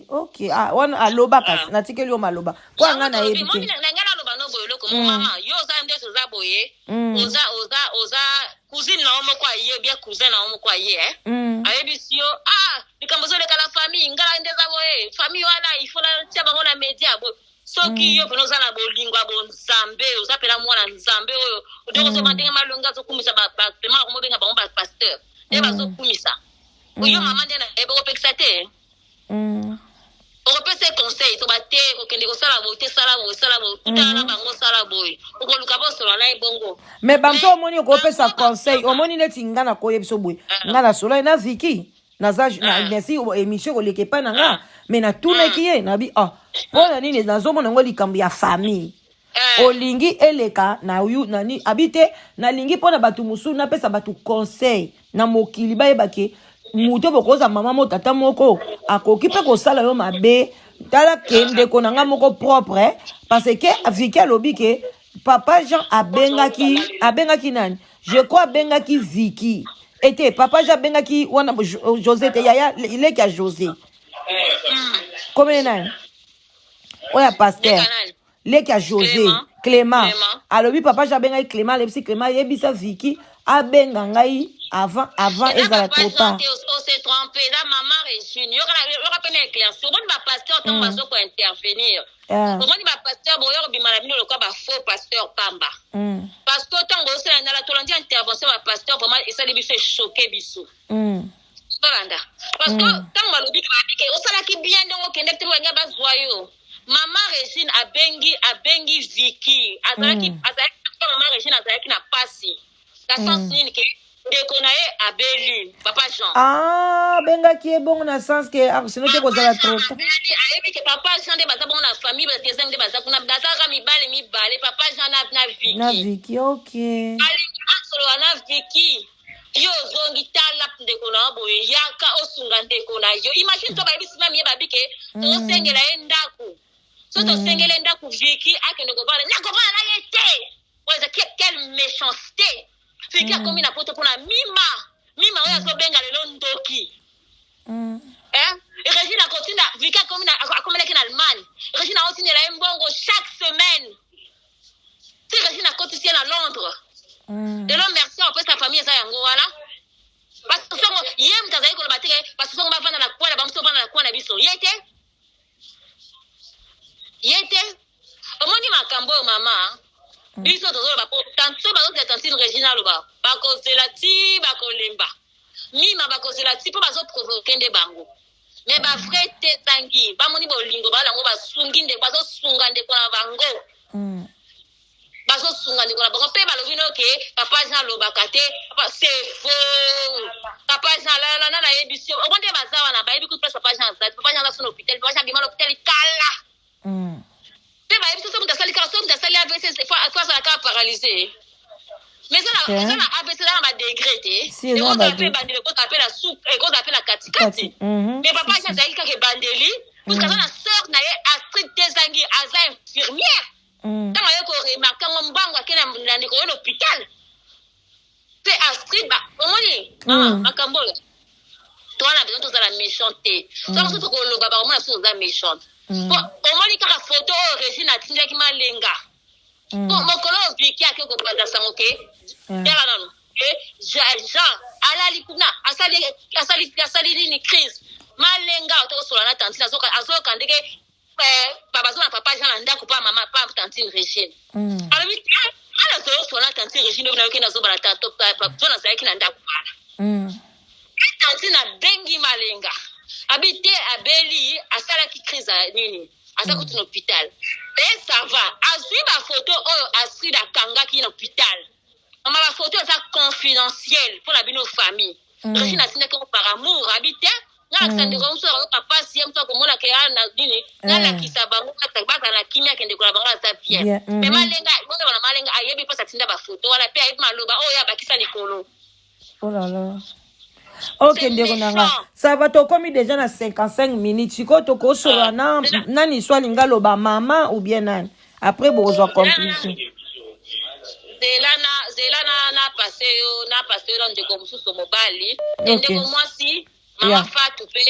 okay wana aloba kasi natikeli yo maloba po anga na yebi te ngana loba no boye loko mama yo za ndeso za boye oza cousine na omo kwa ye bien cousin na omo kwa ye ayebi sio likambo zo leka la famille ngala ndeza boye famille wana il faut la tia bango na media bo soki yo peno za na bolingwa bo nzambe ozapela mwana nzambe oyo odoko so mandenge malonga zo kumisa ba tema ko mobenga bango ba pasteur e ba zo kumisa oyo mama ndena ebe ko pekisa te on peut se conseil to batte ko kende ko sala bo te sala bo tutala bango sala boy ko luka bo solo na ibongo mais bamso omoni ko pesa conseil omoni neti ngana ko yebiso boy ngana solo na Vicky na merci émission ko leke pa nga mais na tuna kiye na bi pona nini nazomona ngo likambo ya famille olingi eleka na yu nani habite na lingi pona batu musu na pesa batu conseil na mokili bayebake muto bokoza mama mo tata moko akoki pe ko sala yo mabe tala kende ko nanga moko propre parce que Vicky lobi ke papa Jean abengaki nani je crois abengaki Vicky était papa Jean abengaki wana José te yaya il qui a José comment nani oya pasteur le qui a José Clément alobi papa Jean abengaki Clément le petit Clément yebisa Vicky abenga ngai avant ezala trop tard. On s'est trompé là maman Régine yo ka pena éclairci on va pasteur tant bazo pour intervenir on va pasteur boyo bimala bino lokwa ba faux pasteur pamba parce que tant go se na la tolandi intervention ba pasteur vraiment ça li biso choqué biso tolanda parce que tant balobi ba bike o sala ki bien ndongo kende te wanga bazwayo maman Régine abengi Vicky azaki maman Régine azaki na pasi la sens nini ke dekonaye abeli papa Jean benga ki e bon na sens que sinon te kozala trop ayebi ke papa Jean de baza bon na famille ba tezeng de baza kuna bazaka mibale papa Jean na Vicky okay ali solo na Vicky yo zongi tala ndekona boye yaka osunga ndekona yo imagine to ba bisima miye babike to sengela endaku so to sengela endaku Vicky akende ko bana na yete oza quelle méchanceté Vicky a commis na poto pour la mima oya so benga lelo ndoki et Régine a continué Vicky a commis en Allemagne Régine a continué la mbongo chaque semaine si Régine a continué à Londres de l'homme merci en fait sa famille ça yango voilà parce que songo yem tazai ko batike parce que songo ba vana na kwa ba mso vana na kwa na biso yete omoni makambo mama biso tozo ba tanto ba ko tantine Regina loba ba ko zelati ba ko lemba mima ba ko zelati po ba zo provoquer nde bango mais ba frère te tangi ba moni bolingo ba lango ba sungi nde ba zo sunga nde kwa bango bazo sunga ndiko na bango pe balobino ke papa Jean lobakate c'est faux papa Jean la na yebisio okonde bazawa na bayebi ku papa Jean za papa Jean la sono hôpital papa Jean bima l'hôpital kala pe bayebi so mutasali kala so mutasali ABC fois ça ka paralysé mais ça na ABC na ba dégré et on a fait bandeli ko taper la soupe et ko taper la katikati mais papa Jean za ka ke bandeli parce que na sœur na ye Astrid Tezangi aza infirmière quand on a remarqué qu'on banque qui est dans l'hôpital c'est Astrid bah comment dit maman Makambole toi on a besoin de la méchanceté toi on se trouve le baba on a besoin de la méchante bon comment dit quand la photo Régine a tiré qui m'a lenga bon mon collègue Vicky a quelque chose à ça ok là non Jean ala likuna asali ni crise malenga to so la tantine azo kandeke papa so na papa Jean ndako pa mama pa tantine Régine alors ala so na tantine Régine na yokena zo bala tato papa so na saiki na ndako pala tantine na bengi malenga habité abeli asala ki crise nini asa kuti na hôpital et ça va azui ba photo oyo Astrid akanga ki na hôpital mama ba photo ça confidentiel pour la bino famille Régine asine ko par amour habité na akende ko so papa si mto ko mona ke ana nini na la kisabango atabaka na kimia kende ko la bango za bien mais malenga bona bana malenga ayebi pa satinda ba photo wala pe ayebi maloba oya bakisa likolo oh là là ok ndeko nanga ça va to komi déjà na 55 minutes siko to ko so na nani swali ngalo ba mama ou bien nani après bo zo conclusion Zela na passé dans de comme sous mobali ndeko mwasi mama Fatou pe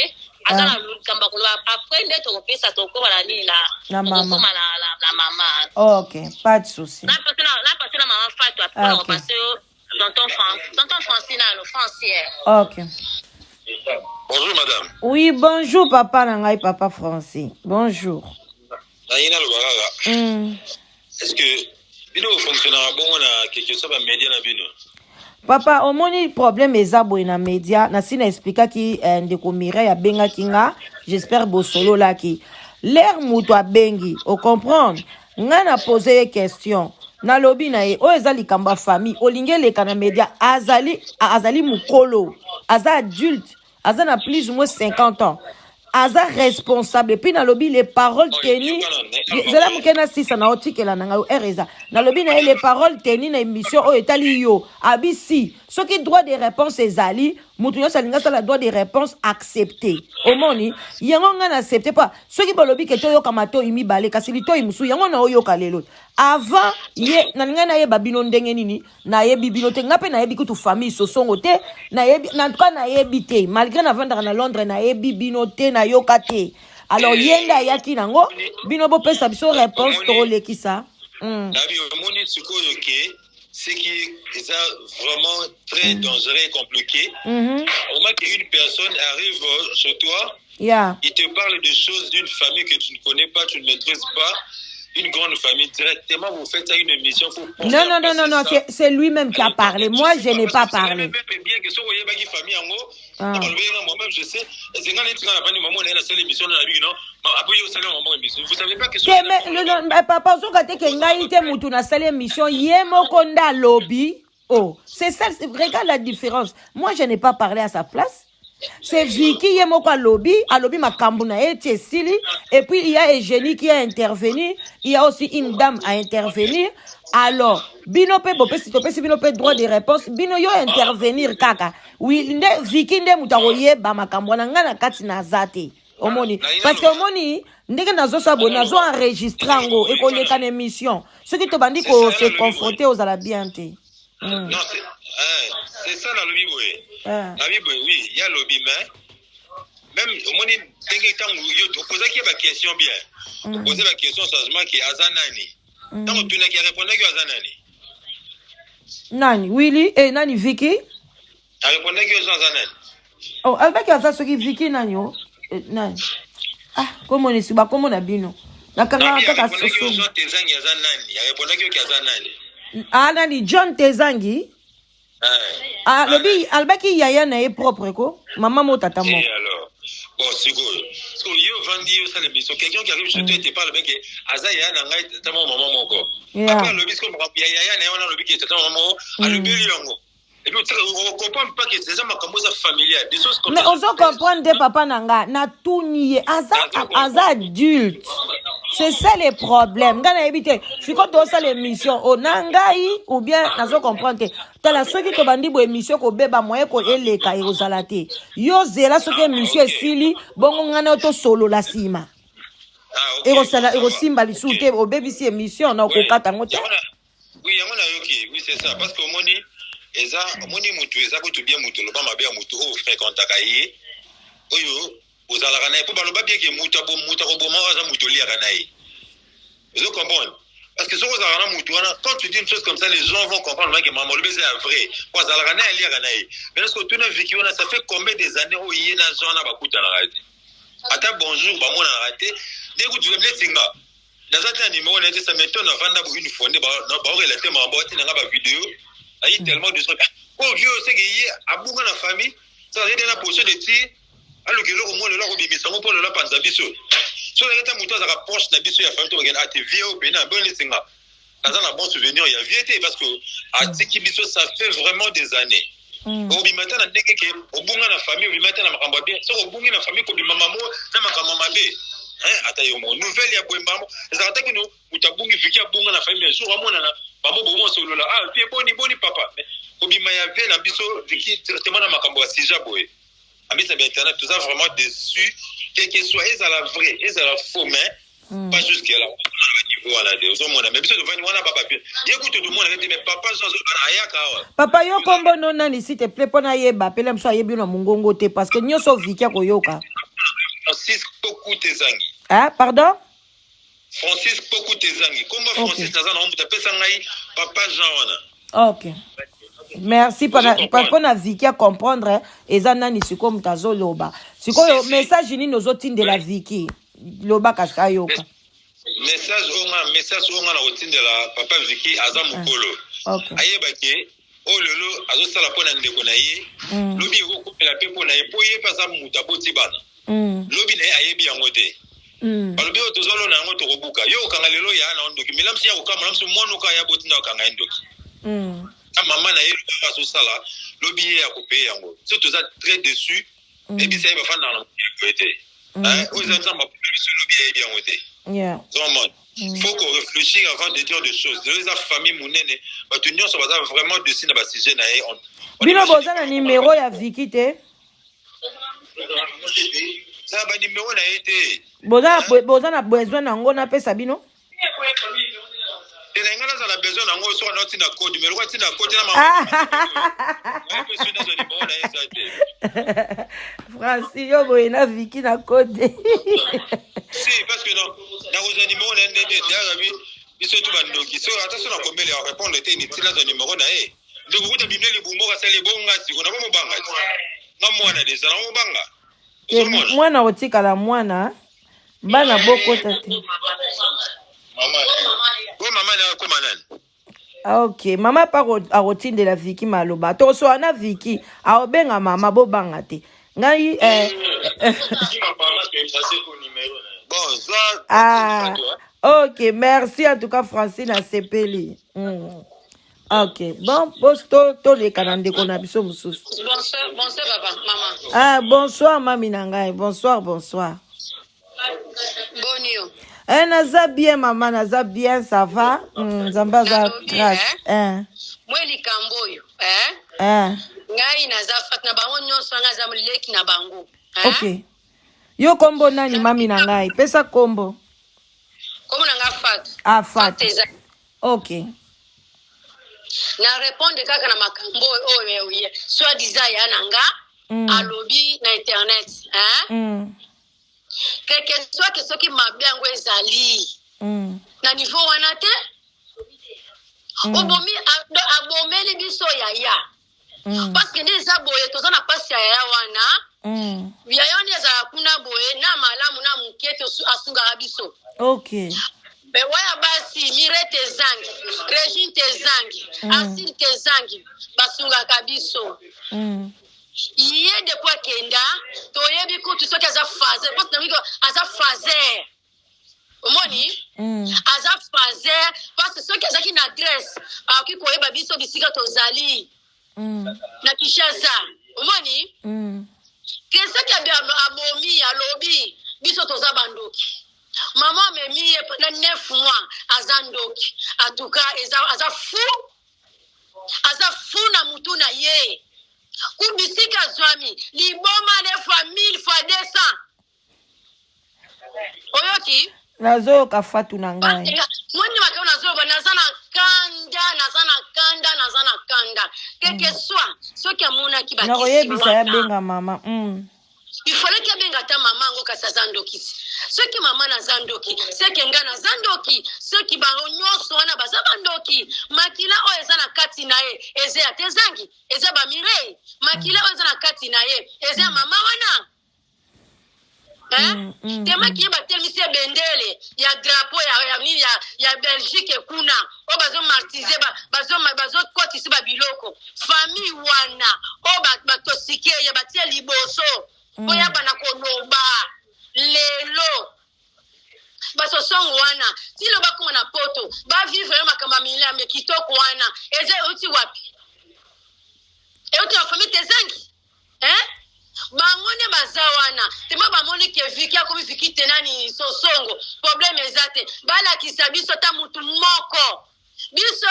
azana lukamba ko après ndeto ko pesa to ko bala ni la mama la mama ok pas de souci na passé na mama Fatou après on passé tonton Francine le français ok bonjour madame oui bonjour papa nangai papa Francine bonjour naina le baraga est-ce que bino fonctionnera bon na quelque chose ba média na bino papa omoni problème ezabo na média na sina expliquer ki ndeko Mireille ya benga kinga j'espère bo solo la ki l'air muto abengi o comprendre nga na poser question na lobi na ye o ezali kamba famille olingele kana média azali mukolo aza adulte aza na plus ou moins 50 ans aza responsable puis na lobi les paroles tenues zela mukena sisa na otikela na nga ereza na lobi na les paroles tenues na émission o etali yo abisi soki droit de réponse ezali mutu yo salinga sala droit de réponse accepté omoni yango nga na accepté pas soki balobi ke to yo kamato imi bale kasi lito imusu yango na oyo kalelo avant ye na nga na ye babino ndenge nini na ye bibino te ngape na ye bikutu famille sosongo te na ye na tout na ye bité malgré na vendre na Londres na ye bibino te na yo kate alors yenga yaki nango bino bo pesa biso réponse to lekisa nabi omoni sikoyo ke ce qui est vraiment très dangereux et compliqué. Au moment qu'une personne arrive chez toi, il te parle de choses d'une famille que tu ne connais pas, tu ne maîtrises pas, une grande famille, directement vous faites ça une émission. Non, c'est lui-même qui a parlé. Moi, je n'ai pas parlé. Bien que ce moi-même, je sais, c'est quand vous savez pas que papa, c'est ça, regarde la différence. Moi, je n'ai pas parlé à sa place. C'est Vicky Yemoko lobby Makambuna et Tessili. Et puis il y a Eugénie qui a intervenu. Il y a aussi une dame à intervenir. Alors, Bino pe bopé si topé si Bino pe droit de réponse. Bino yo intervenir kaka. Oui, Vicky nde mutaroye ba Makambuna ngana kati na zate. Omoni. Parce que omoni ndenge nazo sabo nazo enregistrer ngo et qu'on est en émission. Ce qui te bandi ko se confronter aux alabianté. Non, c'est ça la lobby, oui. La Bible, oui, il y a lobby, mais même au moins, vous posez la question bien. Vous posez la question changement qui est Azanani. Tant que tu n'as qu'à répondre que Azanani. Nani, Willy et Nani Vicky. À répondre que Azanani. Oh, avec Azan, qui Vicky Nani. Nani. Ah, comment on est sur comment on a bien. La caméra est à ce moment. Ah, Nani, John Tezangi. Ah, lobby, albaki yaya na est propre, quoi. Maman motata mo. Et alors, bon, c'est cool. Parce que yo vendi yo ça l'émission. Quelqu'un qui arrive chez toi, tu parles avec Aza yaya na ngai tata maman moko. Après lobby, ce qu'on yaya na on a lobby qui tata maman, a lobby yango. Et puis on comprend pas que c'est ça ma camosa familiale. Des choses comme ça. Mais on se comprend de papa nanga na tout nié. Aza adulte. C'est ça le problème. Gana éviter. Si quand on ça l'émission au nangai ou bien nazo comprendre. T'as la ceux qui te bandi bo émission ko beba moyen ko ele kai ozalate. Yo zela ce que monsieur Sili bongo ngana to solo la sima. Et on sala et simba li soute au baby si émission na ko kata ngota. Oui, yamona yoki. Oui, c'est ça parce que moni eza moni mutu eza ko to bien mutu lo ba mabe mutu o fréquente kai. Oyo ozalaka naye po baloba bien ke mutu ko boma aza mutu liaka naye. Vous comprenez? Parce que ce quand tu dis une chose comme ça, les gens vont comprendre que maman le c'est vrai. Quoi ça la naye liaka naye. Mais est-ce que tu n'as vécu ça fait combien des années où il y a dans zone ba kuta na raté. Ata bonjour ba mona raté. Dès que tu veux singa. Dans un numéro on ça maintenant vanda pour une fondée ba relater ma boîte na ba vidéo. Ayi tellement de trucs. Oh vieux c'est que y a abunga na famille, ça a été la position de tir. Alors que là au moins le lako bimisa ngo pour le la panza biso. So la ta muto za ka poche na biso ya famille to ngena ate vieux au bena bon singa. Dans un bon souvenir il y a viété parce que à tiki biso ça fait vraiment des années. Au bimata na ndeke ke obunga na famille au bimata na makamba bien. So obunga na famille ko bimama mo na makamba mabe. Ata yo mo nouvelle ya bwembamo. Ça ta que nous utabungi fikia bunga na famille jour amona na bamo bomo solo la ah puis boni papa. Obima ya ve na biso viki traitement na makambo ya sija boy. Ami ça bien internet tout ça vraiment déçu quel que soit est à la vraie est à la faux mais pas jusqu'à là niveau à la deux mais biso devant wana papa bien écoute tout le monde mais papa sans ayaka papa yo kombo non nani s'il te plaît pona yeba pele mso yebi no mungongo te parce que nyoso viki koyoka Francis Poku Tezangi pardon Francis Poku Tezangi comment Francis Tezangi on t'appelle ça ngai papa Jean wana OK. Merci pour la vie qui a comprendre et zanani siko mtazo loba siko message ni nozotine de la vie qui loba kaskayoka message on a otine de la papa Vicky aza mukolo ayeba ke o lelo azo sala pona ndeko na ye lobi ko la pe pona ye po ye pasa mutaboti bana lobi na ayebi yango te balobi o tozolo na yango to kobuka yo kanga lelo ya na ndoki milamsi ya ko kamala mso mono ka ya botinda kanga ndoki maman na yelo paso sala lobi ya kopé yango surtout ça très déçu et puis ça va faire dans la côté aux enfants ma plus lobi ya yango te faut qu'on réfléchisse avant de dire des choses les famille munene ba tunyo ça va vraiment dessus na ba sujet na ye bino boza na numéro ya Vicky te ça ba numéro na été boza na besoin na ngo na pesa bino Tenengana za la besoin na ngo so na tina code mais quoi tina code na ma Francis yo boyena Vicky na code si parce que non na aux animaux on a des biso tu bandoki so ata so na kombele ya répondre te ni tila za numéro na e ndeko kuta bimeli bumboka sale bonga siko na bomobanga nga mwana deza na mobanga mwana otikala mwana bana bokota te mama na koma nani ok mama pa akotindela Viki maloba toso ana Viki aobenga mama bobanga te ngai ah ok merci en tout cas Francine a sepeli ok bon posto to le kanande kona biso mususu bonsoir papa maman ah bonsoir mami na ngai bonsoir bonio naza bien maman naza bien ça va nzamba za grâce moi likambo oyo ngai naza fat na bango nyonso nga za leki na bango ok yo kombo nani mami na ngai pesa kombo na nga fat fat ok na répondre kaka na makambo oyo soit disant ya nanga alobi na internet quelque soit que soki mabe yango ezali na niveau wana te abomeli biso yaya parce que neza boye toza na pasi ya yaya wana yaya wana ezala kuna boye na malamu na moke asungaka biso ok me waya basi mire tezangi Regine tezangi Asile tezangi basungaka biso iye depuis akenda toyebi kutu soki aza fazer parce que aza fazer omoni aza fazer parce que soki azaki na adresse akoki koyeba biso bisika tozali na Kinshasa omoni ke soki abomi alobi biso toza bandoki maman amemi na 9 mois aza ndoki en tout cas aza fou na mutu na ye kubisika zwami liboma 9 fois 1000 fois 200 oyoki nazoyoka fatu na ngai mwini makao nazoyoka naza na kanda keke soit soki amonaki nakoyebisa ya benga mama il fallait que benga ta mama ngo kasa zandoki soki mama na zandoki seke nga na zandoki soki bango nyonso wana baza bandoki makila oyo eza na kati na ye eze ya tezangi eza bamire makila oyo eza na kati na ye eze ya mama wana temaki ye batelemisi ebendele ya drapeau ya Belgique kuna oyo bazomartize bazokotisi babiloko famille wana oyo batosike ye batie liboso po yabana koloba lelo basosongo wana tilo bakoma na poto bavivre yo makambo ya milame kitoko wana eza euti wapi euti na famille tezangi bango nde baza wana tema bamoni ke Viki akomi Viki te nani sosongo problème eza te balakisa biso ta mutu moko biso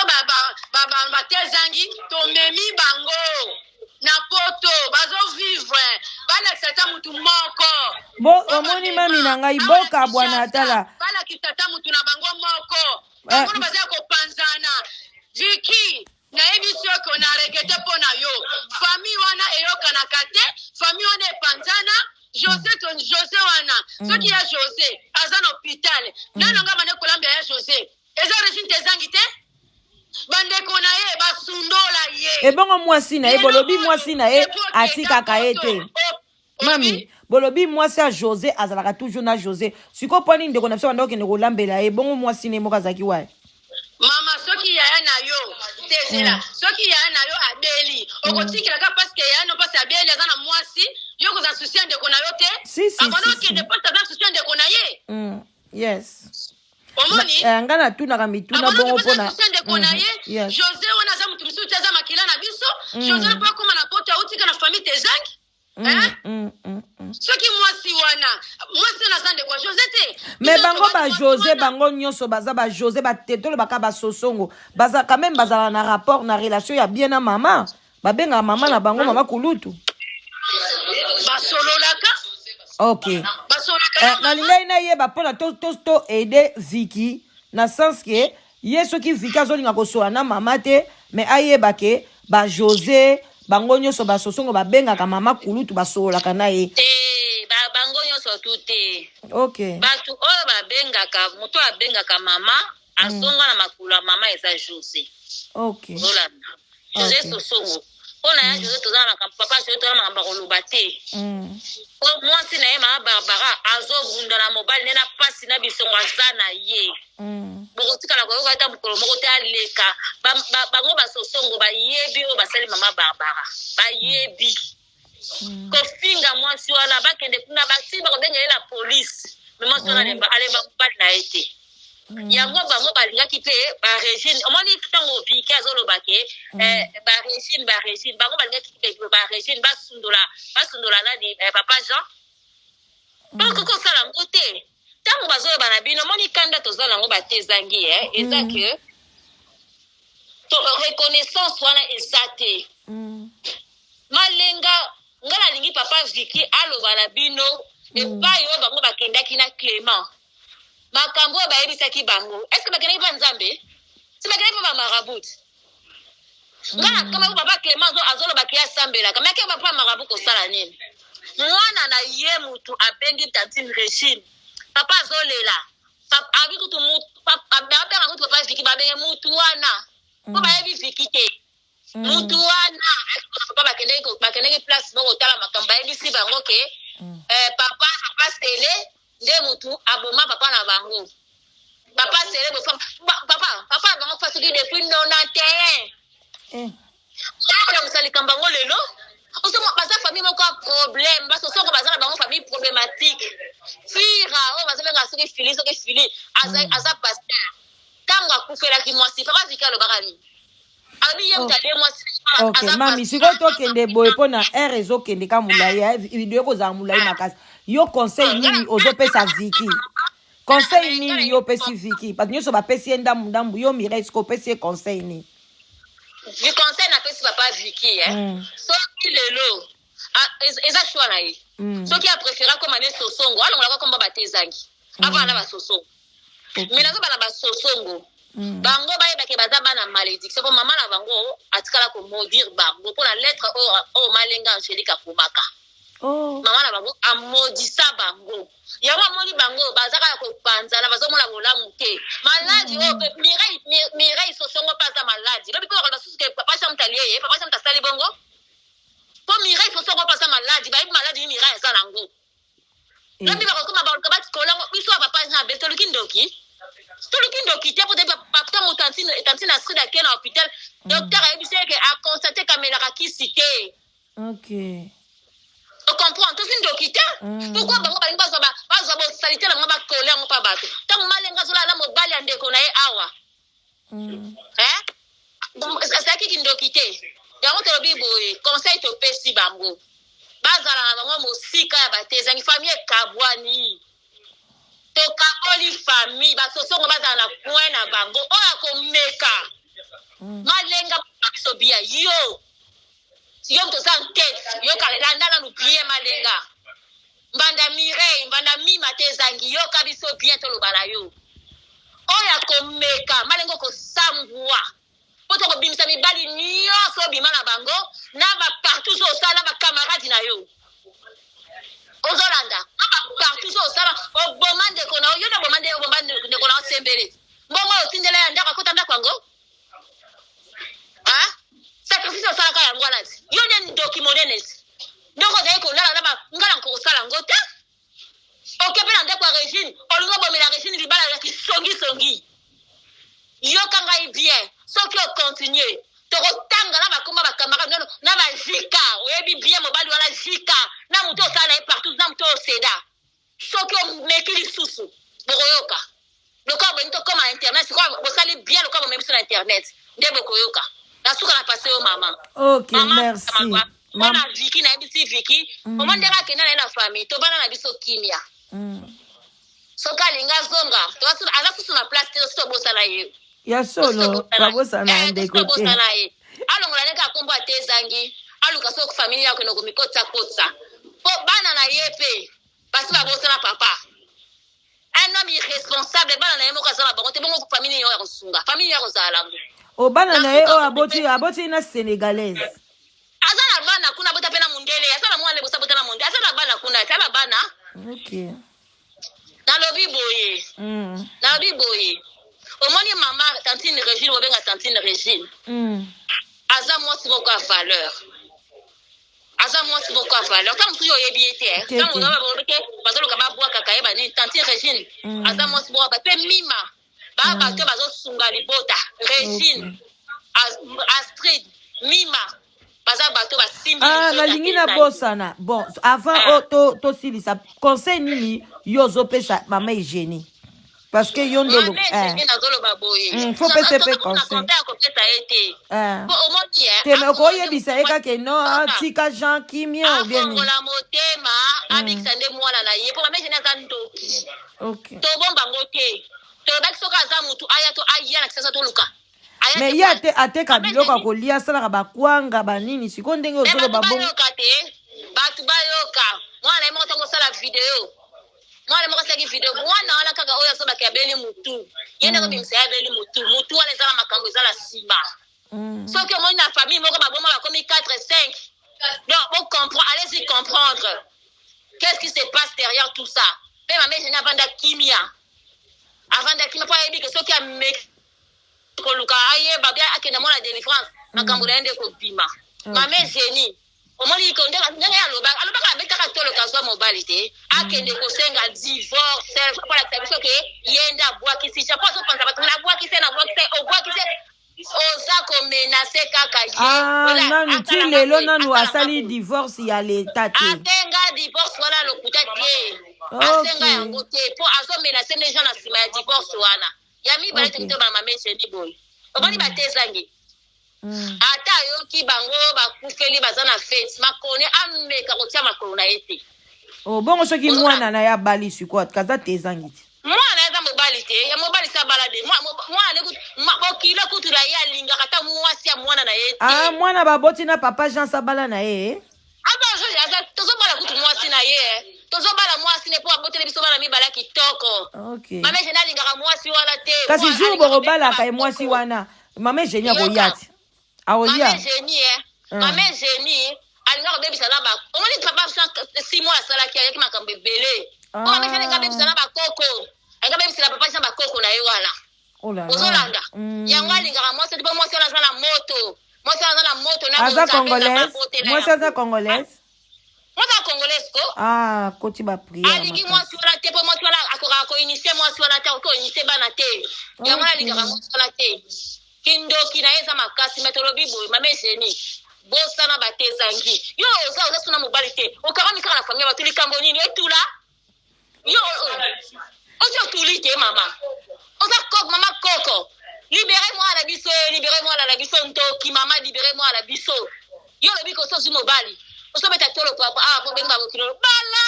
batezangi tomemi bango na poto bazo vivre balakisa ta mutu moko omoni mami na ngai boka bwana atala balakisa ta mutu na bango moko bango no baza kopanzana Viki nayebi soki na regete mpo na yo famille wana eyokanaka te famille wana epanzana José wana soki ya José aza na hôpital nanonga bande kolambia ya José eza Regine tezangi te bandeko na ye basundola ye ebongo mwasi na ye bolobi mwasi na ye atikaka ye te mami bolobi mwasi ya José azalaka toujours na José siko mpo nini ndeko na biso banda okende kolambela ye bongo mwasi ne moko azalaki waye mama soki yaya na yo tezela soki yaya na yo abeli okotikilaka paske yaya no pasi abeli aza na mwasi yo koza susi ya ndeko na yo te abona okende pasi aza susi ya ndeko na ye yes omoni nga natunaka mituna bongo mpona ndeko na ye José wana aza mutu misusu te aza makila na biso José mpo akoma na poto autika na famille tezangi soki mwasi wana aza ndeko ya José te me bango ba José bango nyonso baza ba José batetolo baka basosongo baza quand même bazala na rapport na relation ya bien na mama babenga mama na bango mama kulutu basololaka ok nalingai nayeba mpona to aide Viki na sens ke ye soki Viki azolinga kosola na mama te me ayeba ke ba José bango nyonso basosongo babengaka mama kulutu basololaka na ye bango nyonso tu te ok bato oyo babengaka moto abengaka mama azonga na makolo ya mama eza José. Ok. Olanda. José Sosongo. Ona ya José toza na papa José toza na makambo koloba te. Mwasi na ye mama Barbara azobunda na mobali nena pasi na bisongo aza na ye. Bokotikala koyoka ata mokolo moko te aleka. Bango basosongo bayebi oyo basali mama Barbara. Bayebi. Kofinga mwasi wana bakende kuna basi bakobenga ye la police. Mais mwasi wana alemba mobali na ye te. Yango bango balingaki pe ba Régine omoni tango biki azoloba ke ba Régine bango balingaki pe ba Régine basundola na di papa Jean donc ko sala ngote tango bazoloba na bino omoni kanda tozala ngo batezangi eza que to reconnaissance wana ezate malenga ngala lingi papa Vicky aloba na bino epai oyo bango bakendaki na Clément makambo bayebisaki bango est-ce que bakendaki pa Nzambe si bakendaki pa marabout ngala kama papa Clément azoloba ki asambela kama ke papa marabout kosala nini mwana na ye mutu abengi tantine Régine papa azolela papa abi kutu mutu papa kutu papa Vicky babenge mutu wana ko bayebi Vicky te mutu wana papa bakendaki place moko tala makambo bayebisi bango ke papa Stélé nde mutu aboma papa na bango papa Stélé papa bango fasuki depuis 91 ya musali kambango lelo osomo baza famille moko problème baso soko baza na bango famille problématique fira o baza benga soki fili aza pasteur tango akufelaki mwasi papa zikalo bakani abi ye mutale mwasi ok mami siko tokende boye mpona ere ezokende ka molai video ekozala molai makasi yo conseil nini ozopesa Vicky conseil nini yo pesi Vicky parce nyonso bapesi ye ndambu yo Mireille siko opesi ye conseil nini vi conseil napesi papa Vicky soki lelo eza choix na ye soki apréféra koma ne sosongo alongolaka komba batezangi avant na basosongo mais nazoba na basosongo bango bayebake baza bana malédiction po mama na bango atikala komodire bango mpona lettre oyo malenga Angélique akomaka mama na bango amodisa bango yango amoni bango baza kaka kopanzana bazomona bolamu te maladi oyo Mireille sosongo mpe aza maladi lobi mpe bakola basusu ke papa samtali ye papa samta asali bongo po Mireille sosongo mpe aza maladi bayebi maladi ni Mireille aza nango lobi bakokoma baluka batikolango biso ya papa na be toluki ndoki te pote papa mo tantine asrida ke na hôpital docteur ayebisi ke aconstate kamelaka kisi te ok on comprend tout fin dokite pourquoi bango balingi bazwa bosalite na bango bakole yango mpa bato ntango malenga azolala mobali ya ndeko na ye awa azalaki kindoki te yango tolobi boye conseil topesi bango bazala na bango mosika ya batezangi famille ekabwani tokaboli famille basosongo bazala na point na bango oyo akomeka malenga biso bia yo toza tête yo kalanda na bien malenga mbanda Mireille mbanda mima tezangi yo kabiso bien toloba na yo oya komeka malengo ko sambwa poto ko bimisa mibali nyonso bima na bango na ba partout so sala ba camarade na yo ozolanda ba partout so sala obomande kona yo na bomande kona sembele mbongo otindela ya ndaka kota ndaka ngo sacrifice osalaka yango wana ti yo nde ndoki monenesi ndoko ozali kolala na ngala nkokosala ngo te okepe na ndako ya Régine olingi obomela Régine libala ya kisongisongi yoka ngai bien soki ocontinue tokotanga na bakoma bakamarade na bazika oyebi bien mobali wana zika na moto osala ye partout na moto oseda soki omeki lisusu bokoyoka lokola boni tokoma internet sikoyo bosali bien lokola bomemi biso na internet nde bokoyoka nasuka na pase yo mama ok merci mama Vicky na yebisi Vicky omondeka akenda na ye na famille tobana na biso kimia soki alinga zonga aza susu na place te soki tobosana ye ya solo babosana ndeko te alongola ndenge akombo atezangi aluka soki famille yako kende komikotsa po bana na ye mpe basi babosana papa un homme irresponsable bana na ye moko aza na bango te bongo famille yo ya kosunga famille ya kozala lango obana na ye oyo aboti na sénégalaise aza na bana kuna bota pe na mundele aza na mwana bosa bota na mundele aza na bana kuna aza bana ok nalobi boye omoni mama tantine Régine obenga tantine Régine aza mwasi moko ya valeur aza mwasi moko ya valeur tant que oyebi ete tant que bazoloka babwaka kayeba ni tantine Régine aza mwasi moko ba pe mima ba bato bazosunga libota Régine Astrid mima baza bato basimbi nalingi na bosana bon avant to silisa conseil nini yo zopesa mama Eugénie parce que yo ndolo faut pesa pe conseil te me ko yebisa eka ke no tika Jean Kimia ou bien la motema abikisa nde mwana na ye po mama Eugénie aza ndoki OK to bomba ngote to bakisoka za mutu aya to aya na kisasa to luka mais ya te ateka biloko kolia sala ba kwanga ba nini siko ndenge ozolo ba bon batu bayoka mwana mo tango sala video mwana mo kasaki video mwana wala kaka oya so bakya beli mutu yenda ko bimsa ya beli mutu wala zala makambo zala sima so que moi na famille moko ba bomba ba komi 4 5 donc on comprend allez-y comprendre qu'est-ce qui se passe derrière tout ça mais maman je n'avanda kimia pas ebi que so qui a koluka aye babia akenda mona délivrance makambo ende ko bima mama Eugénie omoni ko ndeka ya loba betaka tolo kazwa mobilité akende ko senga divorce pour la tabiso ke yenda bwaki si chapo so pensa batuna bwaki se na bwaki se oza ko menacer kaka ye nanu ti lelo nanu asali divorce ya l'état te atenga divorce wala lokuta te atenga yango te po azo menacer les gens na sima ya divorce wana yami ba te to ba mama Eugénie boy omoni batezangi ata yoki bango bakufeli bazana fete makone ameka kotia makolo na ete bongo soki mwana na ya bali siko kaza tezangi mwana eza mobali te ya mobali sa balade mwana bokilo kutu na ya linga kata mwasi ya mwana na ete mwana baboti na papa Jean Sabala na ye aba tozobala kutu mwasi na ye tozobala mwasi ne po abotele biso bana mibala kitoko mama Eugénie alingaka mwasi wana te kasi jour borobala ka mwasi wana mama Eugénie akoyati mama Eugénie alingaka bebisa na ba omoni papa 6 mois asalaki ayaki makambo ebele mama Eugénie alingaka bebisa na bakoko alingaka bebisa na papa Jean bakoko na ye wana ozolanda yango alingaka mwasi te po mwasi wana aza na moto mwasi wana aza na moto na aza congolaise mwasi aza congolaise mwasi congolaise ko koti ba prière aliki mwasi wana te po mwasi wana akoka ko initier mwasi wana te ko initier bana te yango alingaka mwasi wana te kindoki na eza makasi metolobi boy mama Eugénie bosana batezangi yo oza suna mobali te okaba mikaka na famille batuli kambo nini etula yo ozo tuli te mama oza kok mama koko libérez-moi la biso ntoki mama libérez-moi la biso yo lobi ko sozu mobali oso beta tolo papa po benga bokilo bala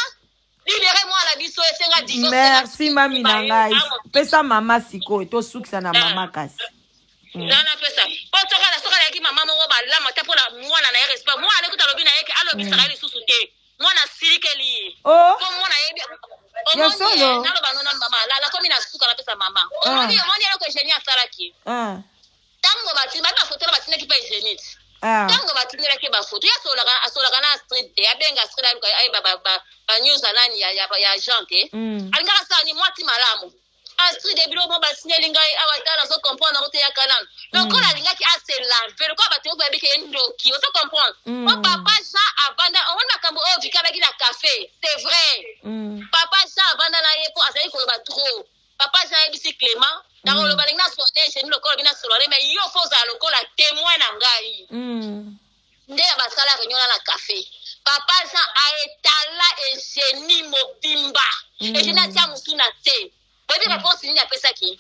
libérez-moi la biso esenga divorce merci mami na ngai pesa mama siko to sukisa na mama kasi nana pesa po soka yaki mama moko balama ta pola mwana na ye respect mwana ekuta lobi na yeke alobi saka lisusu te mwana silikeli po mwana yebi omoni naloba nona mama la komi na suka na pesa mama omoni eloko Eugénie asalaki tango batinda bafoto na batindaki mpe Eugénie tango batindelaki bafoto ye asolaka na Astrid te abenga Astrid aluka aye banews anani ya Jean te alingaka sala ni mwati malamu Astrid ebilo mo basinyeli ngai awa tala so comprendre kote ya kanam lokola alingaki ase lave lokola bato oyo bayebike ye ndoki oso comprendre o papa Jean avanda omoni makambo oyo vika baki na café c'est vrai papa Jean avanda na ye po azali koloba trop papa Jean ayebisi Clément nakoloba ndenge nasone Eugénie lokola obi nasolane mais yo fo ozala lokola témoin na ngai nde ya basala réunion na café papa Jean aetala Eugénie mobimba Eugénie atia motu na te oyebi réponse nini apesaki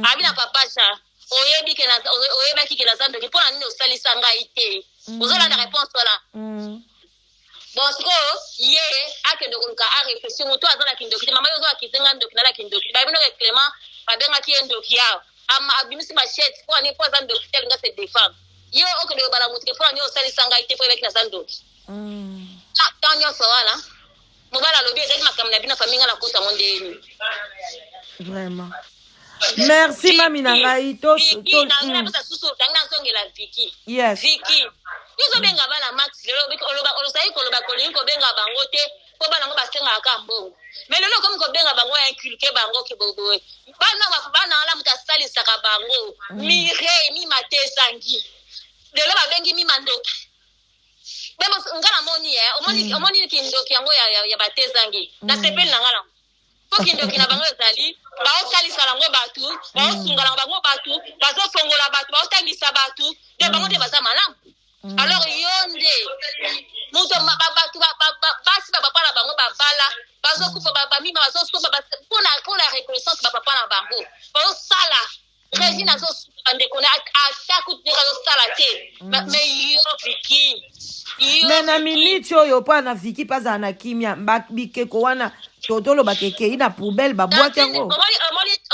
abi na papa Jean oyebaki ke naza ndoki mpo na nini osalisa ngai te ozolanda réponse wana bon sikoyo ye akende koluka areflexio moto azalaki ndoki te mama yo ozolaki zenga ndoki nalaki ndoki babinoke Clément babengaki ye ndoki yawo abimisi machete mpo ani mpo aza ndoki te alinga se défendre ye okende kobala motu ke mpo na nini osalisa ngai te mpo oyebaki naza ndoki tan nyonso wana mobali alobi ezalaki makambo na bino famille nga na kotango ndeni vraiment merci mami na ngai to Vicky yes Vicky yozo benga bana max lelo olosai koloba kolingi kobenga bango te po bana ngo basenga ka mbongo mais lelo comme ko benga bango inculquer bango ke bobo bana ala mutasali saka bango mire mi matezangi lelo babengi mi mandoki bebo ngala moni omoni kindoki yango ya batezangi na sepeli na ngala po kindoki na bango ezali baosalisa bango batu baosungala bango batu bazofongola batu baotangisa batu te bango te baza malamu alors yonde muto batu basi bapapa na bango babala bazokufa bamima bazosoba pour la reconnaissance bapapa na bango baosala Régine azosala ata kuti azosala te mais yo Viki mais na minute oyo pa na Viki paza na kimia bikeko wana totolo bakeke ina poubelle babwaki yango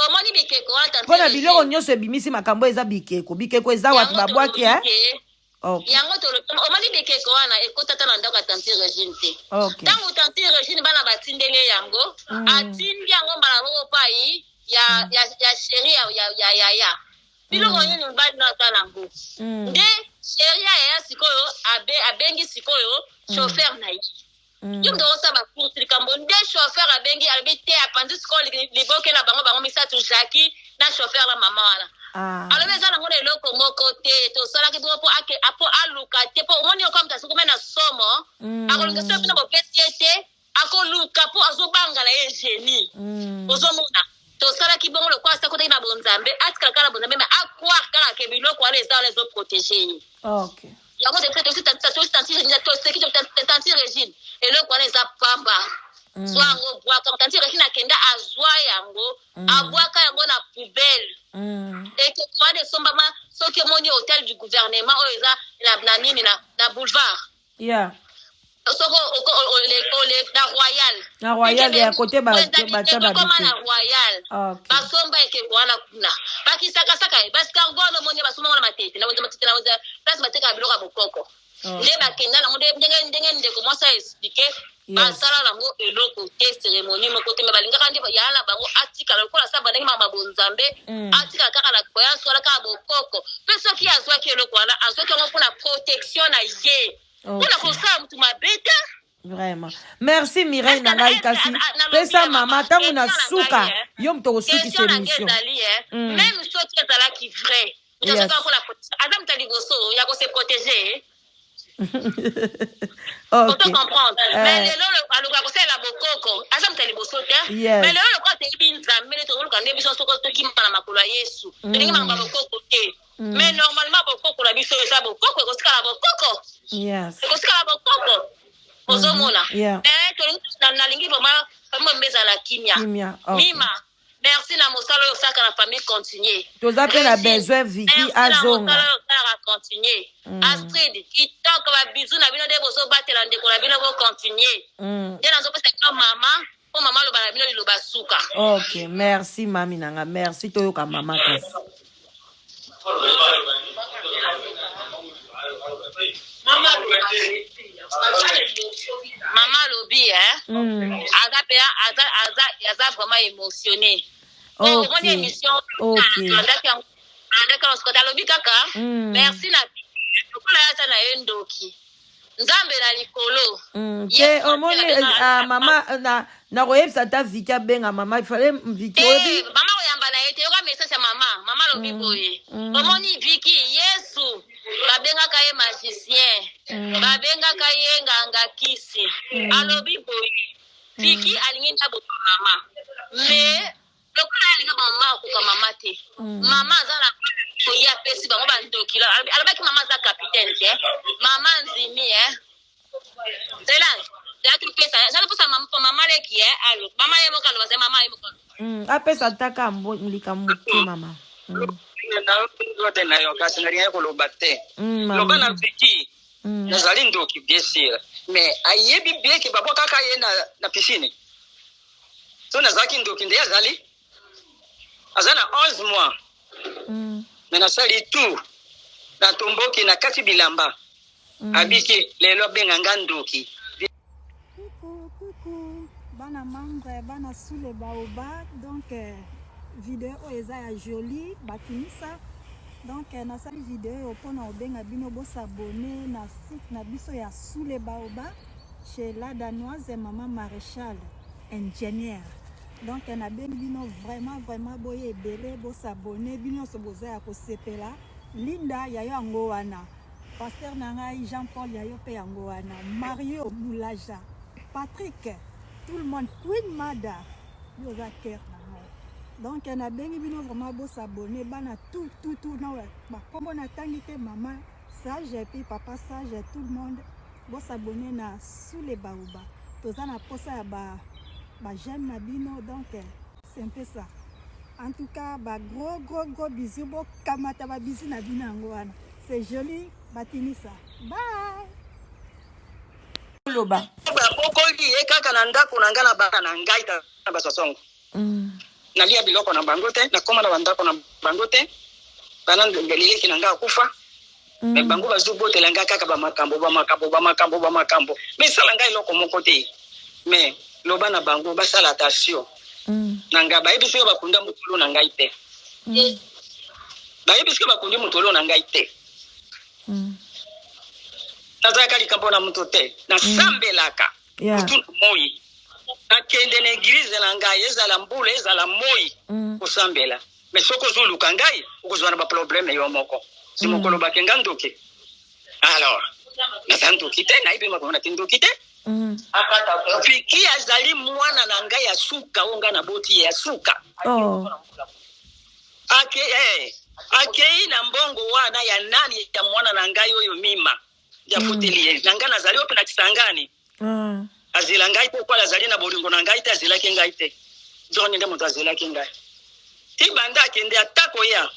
omoni bikeko wana mpona biloko nyonso ebimisi makambo eza bikeko eza watu babwaki yango omoni bikeko wana ekotata na ndako ya tanti Régine te ntango tanti Régine bana batindeli yango atindi yango mbala moko pai ya sheri ya biloko nini mbali na ata nango nde sheri ya sikoyo abengi sikoyo chauffeur na ye yo mto osala bacourse likambo nde chauffeur abengi alobi te apandi sikoyo liboke na bango misato Jackie na chauffeur na mama wana alobi eza nango na eloko moko te tosalaki po aluka te po omoni oko mutu asukuma na somo akolinga so mpena bopesi ye te akoluka po azobanga na ye génie ozomona tosalaki bongo lokwa asakotaki na bonzambe atikala kala bonzambe mais akwar kala ke biloko wana eza wana ezoprotege ye yango tanti Régine eloko wana eza pamba so yango bwaka tanti Régine akenda azwa yango abwaka yango na poubelle ekeko wana esombama soki omoni hôtel du gouvernement oyo eza na nini na boulevard soko na royal ya kote bacha na royal basomba ekeko wana kuna bakisakasaka basikargono moni basomba na matete na place bateka biloko ya bokoko nde bakenda nango ndenge ndeko mwasa expliqué basala nango eloko te cérémonie moko te me balingaka nde yala bango atikala lokola sa bandenge mabonzambe atikala kaka na koya swala kaka bokoko mpe soki azwaki eloko wana azwaki yango mpona protection na ye mpona kosala mutu mabeta vraiment merci Mireille na ngai kasi pesa mama ntango na suka yo moto okosukisa émission même soki ezalaki vrai aza mutu ya liboso ya kose protéger Okay. comprendre mais lelo aluka kosalela bokoko aza mutu ya liboso te mais lelo lokola toyebi nzambe nde tokoluka nde biso soko tokimba na makolo ya Yesu tolingi makamba bokoko te mais normalement bokoko na biso eza bokoko ekosikala bokoko ekosikala bokoko ozomona mais nalingi vraiment mbeza na kimia mima merci na mosala oyo osaka na famille continue toza mpe na besoin Viki azonga continue Astrid kitoko babizu na bino nde bozobatela ndeko na bino bocontinue nde nazopesa eka mama po mama aloba na bino liloba suka ok merci mami nanga merci toyoka mama kasi mama alobi aza vraiment émotionné omoni émission andaka losikota alobi kaka merci na lokola yata na ye ndoki nzambe na likolo te omoni mama nakoyebisa ata Viki abenga mama ifale Viki oyebi mama koyamba na ye te yoka message ya mama alobi boye omoni Viki Yesu babengaka ye magicien babengaka ye nganga kisi alobi boye Viki alingi ndabota mama mais lokola alinga mama akoka mama te mama aza na koyi apesi bango bandoki alobaki mama aza capitaine te mama nzimi zalipesa mama leki alo mama ye moko aloba ze mama ye moko apesa taka likambo te mama na yo kasi nalingai koloba te loba na Viki nazali ndoki bien sûr mais ayebi bien ke babwakaka ye na piscine so nazalaki ndoki nde azali aza na 11 mois mais nasali tout na tomboki na kati bilamba abiki lelo benganga ndoki Coucou, bana membre bana sous les baobab donc vidéo eza ya joli bakinisa donc nasali vidéo mpona obenga bino bosabone na site na biso ya sous les baobab chez la Danoise et maman Maréchal, ingénieur. Donc, on a bien vraiment boye belé, bo s'abonner, bino se boza ya kosepela. Linda yayo angoana. Pasteur Nangai, Jean-Paul yayo pe angoana. Mario Moulaja. Patrick, tout le monde. Queen Mada. Yoza cœur. Donc, on a bien vraiment bo s'abonner. Bana tout. Comme on a tanguité maman, sage et puis papa sage et tout le monde. Bo s'abonner na sous les baoba. Toza na posa ya ba j'aime Nabino, donc c'est un peu ça. En tout cas, gros bisous, bon kamata ba bisous Nabino Angoana. C'est joli, batinisa. Bye. Loba. Bokoli ekaka na ndako na ngana bana na ngai ta basosongo. Nalia biloko na bangote, na koma na ndako na bangote. Bana ngelele kinanga kufa. Me bango bazubote langa kaka ba makambo. Me sala ngai loko moko te. Me loba na bango basala attention. Nanga bayebi sio bakunda mutulu na ngai te. Bayebi sio bakundi mutulu na ngai te. Nazaka likambo na mutu te. Na sambelaka. Mutu moyi. Na kende na eglise na ngai ezala mbula ezala moyi. Kusambela. Me soko zuluka ngai ukuzwana ba problème yo moko. Si mokolo bakenga ndoke. Alors, na ndoki te na ibi makona tindoki te. Fiki azali mwana na ngai ya suka onga na boti ya suka. Ake na mbongo wana ya nani ya mwana na ngai oyo mima. Ya futili na ngai nazali ope na Kisangani. Azila ngai te kwa azali na bolingo na ngai te azila ke ngai te. Joni nde mutu azila ke ngai. Ti banda kende atako ya.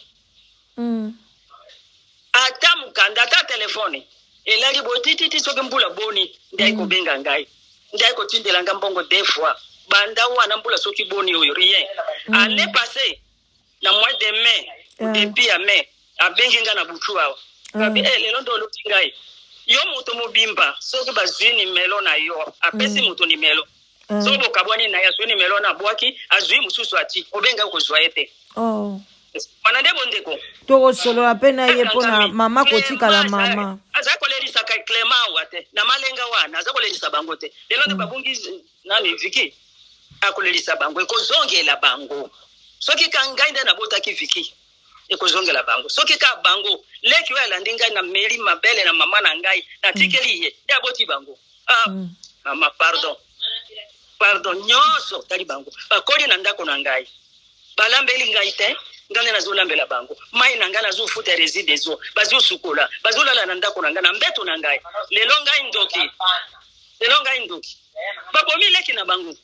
Ata mukanda ata telefone. Elali botiti soke mbula boni ndai ko benga ngai. Ndai ko tindela ngambongo deux fois. Banda wana mbula soki boni oyo rien. Année passée na mois de mai, depuis à mai, a benga na butu awa. Kabi lelo ndo lutingai. Yo moto mobimba soki bazwini melo na yo. Apesi moto ni melo. Sobo kabwani na ya swini melo na bwaki azwi mususu ati obenga ko zwaete. Manande bondeko. Toko solo apena ye pona mama kotika la mama. Azako lelisa ka Clement wate. Na malenga wana azako lelisa bango te. Lelo ne babungi nani Viki. Akolelisa bango ekozongela bango. Soki kangainde na bota ki Viki. Ekozongela bango. Soki ka bango leki wa landinga na Meri Mabele na mama na ngai na tikeli ye. Ya boti bango. Mama pardon nyoso tali bango. Akoli na ndako na ngai. Balambeli ngai te. Ngane na zolambela bango mai na ngana zo futa reside zo bazo sukola bazolala na ndako na ngana mbeto na ngai lelo ngai ndoki bakomi leki na bango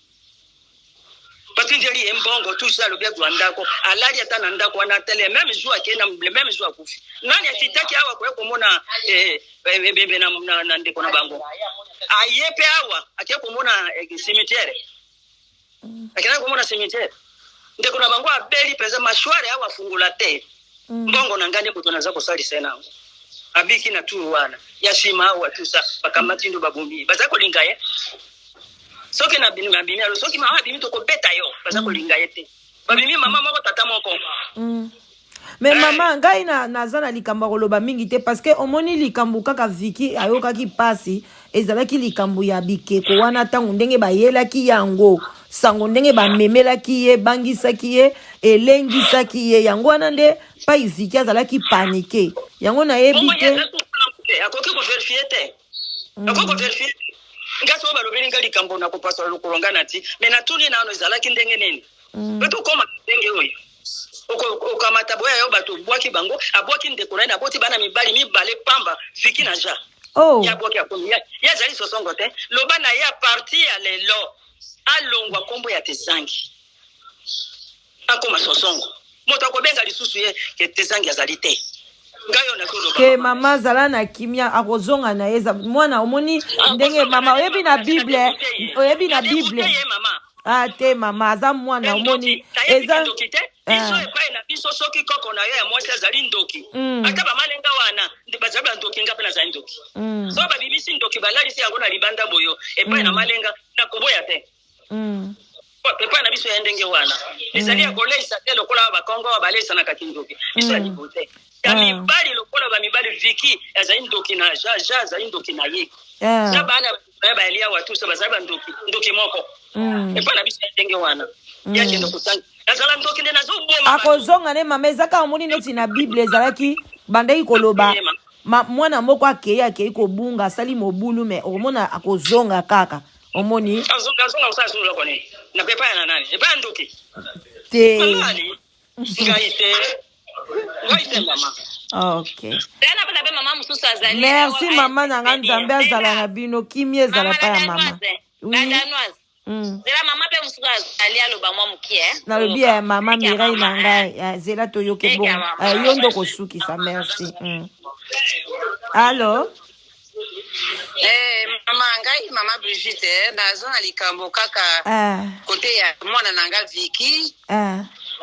batinjeli embongo tout ça le bien do ndako alali ata na ndako wana tele même jour akena le même jour akufi nani akitaki hawa kwa komona bebe na ndeko na bango ayepe hawa akia komona cimetière akina komona cimetière ndeko na bango abeli peza mashware hawa fungula te mbongo na ngane buto naza kosali sena abiki na tu wana yashima hawa tusa bakamati ndo babumbi bazako lingaye soki na binu ngambini alo soki mama bimi to ko beta yo bazako lingaye te babimi mama moko tata moko mais mama ngai nazana likambo koloba mingi te parce que omoni likambo kaka Viki ayokaki pasi ezalaki likambo ya bikeko wana tango ndenge bayelaki yango sango ndenge bamemelaki ye bangisaki ye elengisaki ye yango wana nde pa Viki azalaki panike yango na yebi te akoki ko verifier te akoki ko verifier ngaso balobeli ngali likambo na ko pasa lokolonga nati mais na tuni na ono ezalaki ndenge nini beto koma ndenge oyo okamata boya yo bato bwaki bango abwaki ndeko na boti bana mibali pamba Viki na ja ya bwaki akomi ya zali sosongo te loba na ya parti ya lelo alongwa kombo ya Tezangi akoma sosongo moto akobenga lisusu ye ke Tezangi azali te ngayo na koloba ke mama zala na kimia akozonga na eza mwana omoni ndenge mama oyebi na Bible te mama aza mwana omoni eza biso epai na biso soki koko na yo ya mwasi azali ndoki ata bamalenga wana bazali bandoki ngape nazali ndoki so babibisi ndoki balalisi yango na libanda boyo epai na malenga na koboya te epai na biso ya ndenge wana ezali ya koleisa te lokola bakongo baleisa na kati ndoki biso ya libo te ya mibali lokola bamibali Viki azali ndoki na ja azali ndoki na ye na bana ba elia watu so bazaba ndoki moko e pa na biso ndenge wana yake ndo kutanga nazala ndoki nde nazoboma akozonga ne mama ezaka moni neti na bible ezalaki bandeki koloba mwana moko akei kobunga asali mobulu me omona akozonga kaka omoni azonga usasa loko ne na pepa na nani e pa ndoki te ngaite mama. Okay. Merci maman nanga nzambe azala na bino kimi ezala pa ya mama. Oui. Zela mama pe musuka ali aloba mwa mukie. Na lobi ya mama Mireille nanga zela toyoke bon. Yondo kosukisa merci. Allô? Mama ngai mama Brigitte nazo na likambo kaka kote ya mwana nanga Vicky.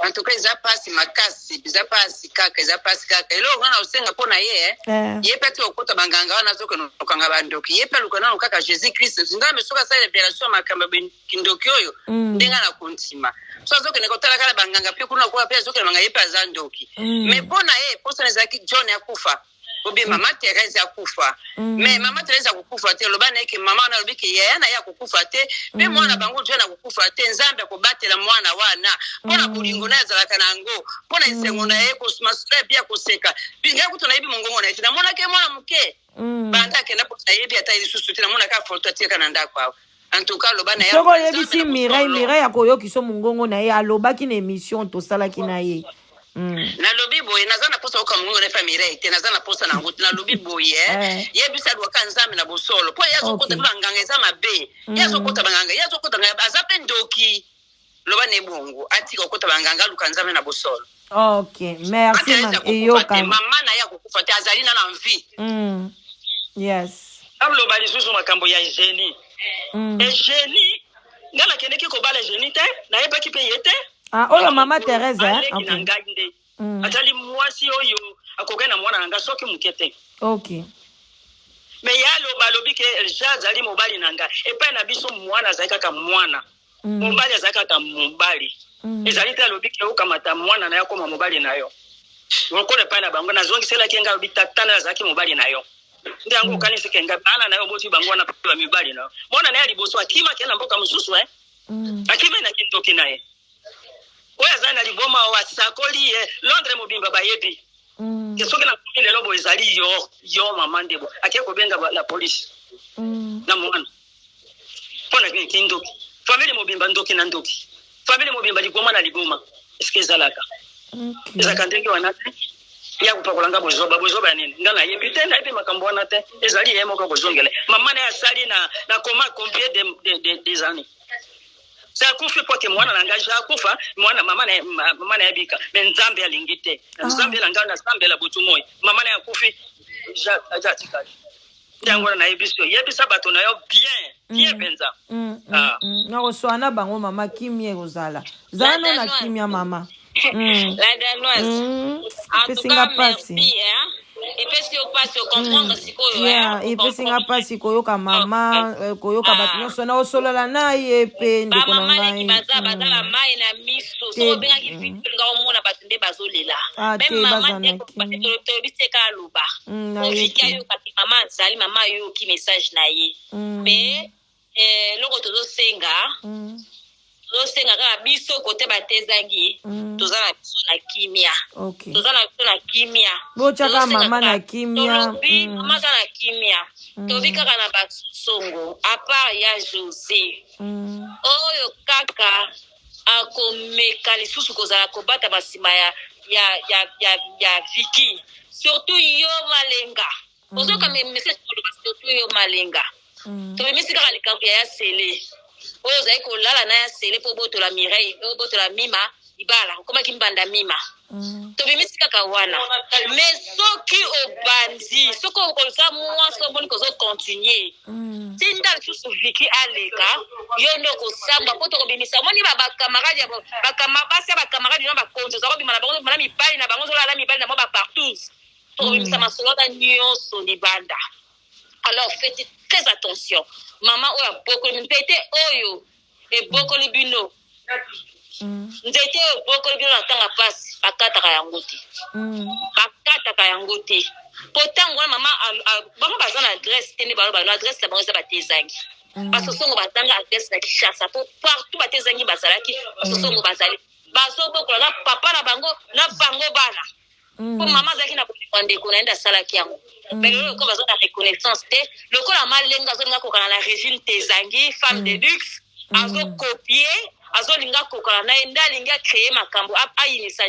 En tout cas eza pasi makasi eza pasi kaka elo wana usenga pona ye ye pete okota banganga wana zoke no kanga bandoki ye pe lukana kaka Jésus Christ nda mesuka sa révélation makamba kindoki oyo ndenga na kontima so zoke ne kotala kala banganga pe kuna kwa pe zoke manga ye pa zandoki mais pona ye posa nezaki John yakufa obi mama Thérèse yakufa mais mama Thérèse yakufa te loba na ke mama na lobi ke yaya na ya kukufa te pe mwana bango John yakufa te nzambe ko batela mwana wana pona bulingo na zalaka nango pona isengo na ye ko masura bia ko seka binga kutona ibi mongongo na itina mona ke mwana muke banda ke na posa yebi ata isusu tina mona ka foto tia kana ndako en tout cas loba na ya soko yebi si Mireille akoyoki so mongongo na ye alobaki na émission to salaki na ye na lobi boye nazana posa oka mungu na famille te nazana posa na nguti na lobi boye yebisa dwa kanzame na bosolo po yazo kota banganga eza mabe yazo kota banganga yazo kota azape ndoki loba ne bongo atika kota banganga lukanzame na bosolo. Okay, merci ma eyoka mama na ya kukufa te azali na envie. Yes ablo bali susu makambo ya Eugénie Eugénie ngala keneki ko bala Eugénie te na yeba ki pe yete. Oyo mama Thérèse okay. Atali mwasi oyo akogena mwana nanga soki mukete. Okay. Me yalo balobi ke jazali mobali nanga epa na biso mwana zaka ka mwana. Mobali zaka ka mobali. Ezali te lobi ke ukamata mwana na yako mobali nayo. Ngokole pa na bango na zongi sela kenga bitatana zaki mobali nayo. Ndi yango kanisi kenga bana nayo boti bango na pa mibali nayo. Mwana naye liboso akima kena mboka mususu akima na kindoki naye. Oya zana liboma wa sakoli Londres mobimba bayebi kesoke na kumile lobo ezali yo mama ndebo akia ko benga la police na mwana pona kindoki family mobimba ndoki na ndoki family mobimba ligoma na ligoma eske zalaka ezaka ndenge wana te ya kupakolanga bozoba nini ngana yebi te na yebi makambo wana te ezali yemo ko kozongele mama na asali na koma combien des années. Sa kufi pote mwana nangaja akufa mwana mama na yabika nzambe alingite nzambe langa na nzambe la butumoy mama na yakufi ja tikali ndango na yebisa bato na yo bien benza na oswana bango mama kimie kozala zano na kimia mama la danoise en tout cas merci et puis si on passe au comprendre sikoyo et puis singa pasi koyoka mama koyoka bato nyonso na osolola na ye pe ndeko na ngai bazala mai na miso so benga ki pinga omona bato nde bazolela même mama ndeko to biseka loba ofika yo kati mama zali mama yo ki message na ye mais loko tozo senga kaka biso kote batezangi tozala biso na kimia. Okay. Tozala biso na kimia. Bochaka mama na kimia. Mama na kimia. Tobi kaka na basongo a part ya José. Oyo kaka akomeka lisusu kozala kobata basima ya Vicky. Surtout yo malenga. Ozoka message surtout yo malenga. Tobi misika likambo ya sele. Oyo zai ko lala na ya sele po boto la Mireille, boto la Mima, ibala, koma kimbanda Mima. To bimisi kaka wana. Mais soki obandi, soko ko sa mwa so bon ko zo continuer. Tinda tusu Vicky aleka, yo ndo ko samba poto ko bimisa. Moni ba camarade ba camarade no ba konzo, zo bimala bango mala mi bali na bango zo la mi bali na mo ba partout. To bimisa masolota nyonso ni banda. Alors faites très attention. Maman oya boko mpete oyo e boko libino. Ndete boko libino na tanga pasi. bakataka yango te. Bakataka yango te. Pourtant ngwana mama bango baza na adresse te ne balo na adresse la bango za batezangi. Parce que songo batanga adresse na Kinshasa pour partout batezangi bazalaki parce que songo bazali. Bazo bokola na papa na bango bana. Pour maman zaki na kondé konaenda sala kiango. Mais le ko bazo na reconnaissance te. Le ko la malenga zo nga kokana na régime tezangi femme de luxe. Azo copier azo linga kokana na enda linga créer makambo a inisa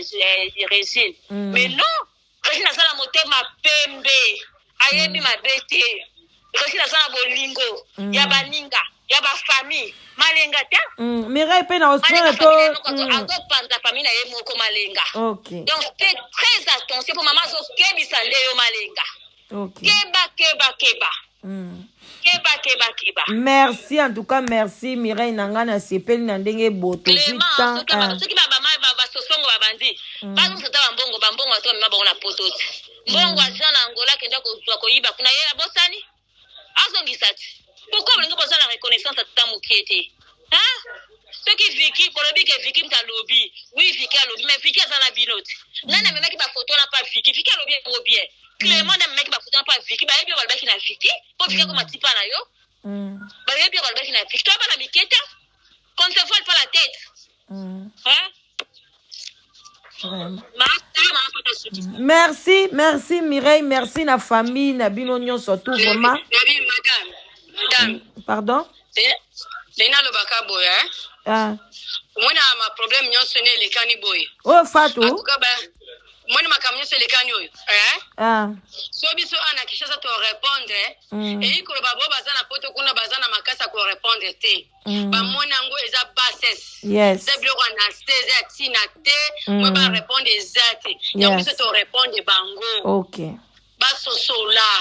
régime. Mais non, régime na sala motema pembe. Ayebi mabete. Régime na sala bolingo ya baninga ya ba famille malenga te. Mireille pe na hospital to azo panda famille na ye moko malenga. OK. Donc faites très attention pour maman zo kebisa nde yo malenga. OK. Keba. Keba. Merci en tout cas, merci Mireille Nangana sepeli na ndenge boto temps. Soki ba sosongo ba bandi. Ba zo sota bambongo to mema bongo na pototi. Mbongo asana Angola kenda ko yiba kuna yela bosani. Azongisati. Pourquoi vous n'avez pas la reconnaissance à ta moukiete? Hein? Ceux qui Vicky, pour le que Vicky m'a lobby. Oui, Vicky a lobby, mais Vicky a dans la binote. Nana me mec ba photo na pas Vicky, Vicky a lobby gros bien. Clément na mec ba photo na pas Vicky, ba yebi ba baki na Vicky, pour Vicky ko matipa na yo. Ba yebi ba baki na Vicky, toi ba na miketa. Qu'on te vole pas la tête. Hein? Merci Mireille, merci na famille na bino surtout vraiment. Madame. Pardon? Lena lobaka boya. Mwana ma problème nyonso ne lekani boy. Oh Fatou. Akuka ba mwana makamyo se lekani oyo. So biso ana Kinshasa to répondre et iko babo bazana poto kuna bazana makasa ko répondre te. Ba mwana ngo eza bassesse. Yes. C'est bloko anesthésie tina te, moi ba répondre exact. Donc biso to répondre bango. OK. Basosola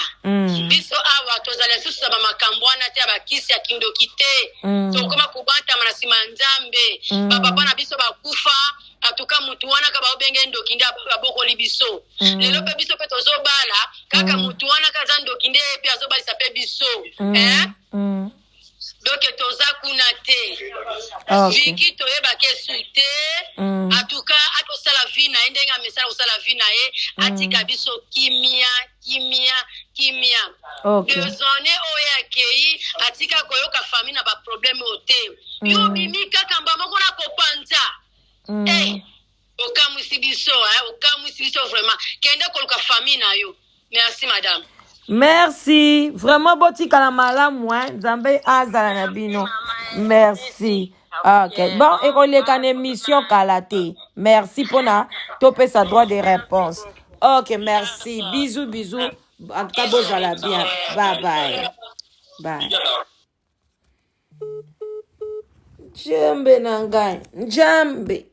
biso awa tozala susu ba makambwana te abakisi ya kindoki te tokoma kubanta mana sima nzambe papa na biso bakufa atuka mutu wana ka baobenge ndoki nda babokoli biso lelo pe biso pe tozobala kaka mutu wana kaza ndoki nde pe azobalisa pe biso donc toza kuna te Viki toyeba ke sute atuka atosala vie na ndenga mesala osala vie na ye atika biso kimia dezone oyo akei atika koyoka famille na ba problème ote yo bimi kaka mbambo na kopanza okamwisi biso vraiment kende koluka famille na yo. Merci madame. Merci vraiment botika la malamu Nzambe azala na bino. Merci. OK. Bon, ekoleka na émission kalate. Merci pour na topé sa droit de réponse. OK, merci. Bisous. En tout cas, bozala bien. Bye. Jambe nangai. Jambe.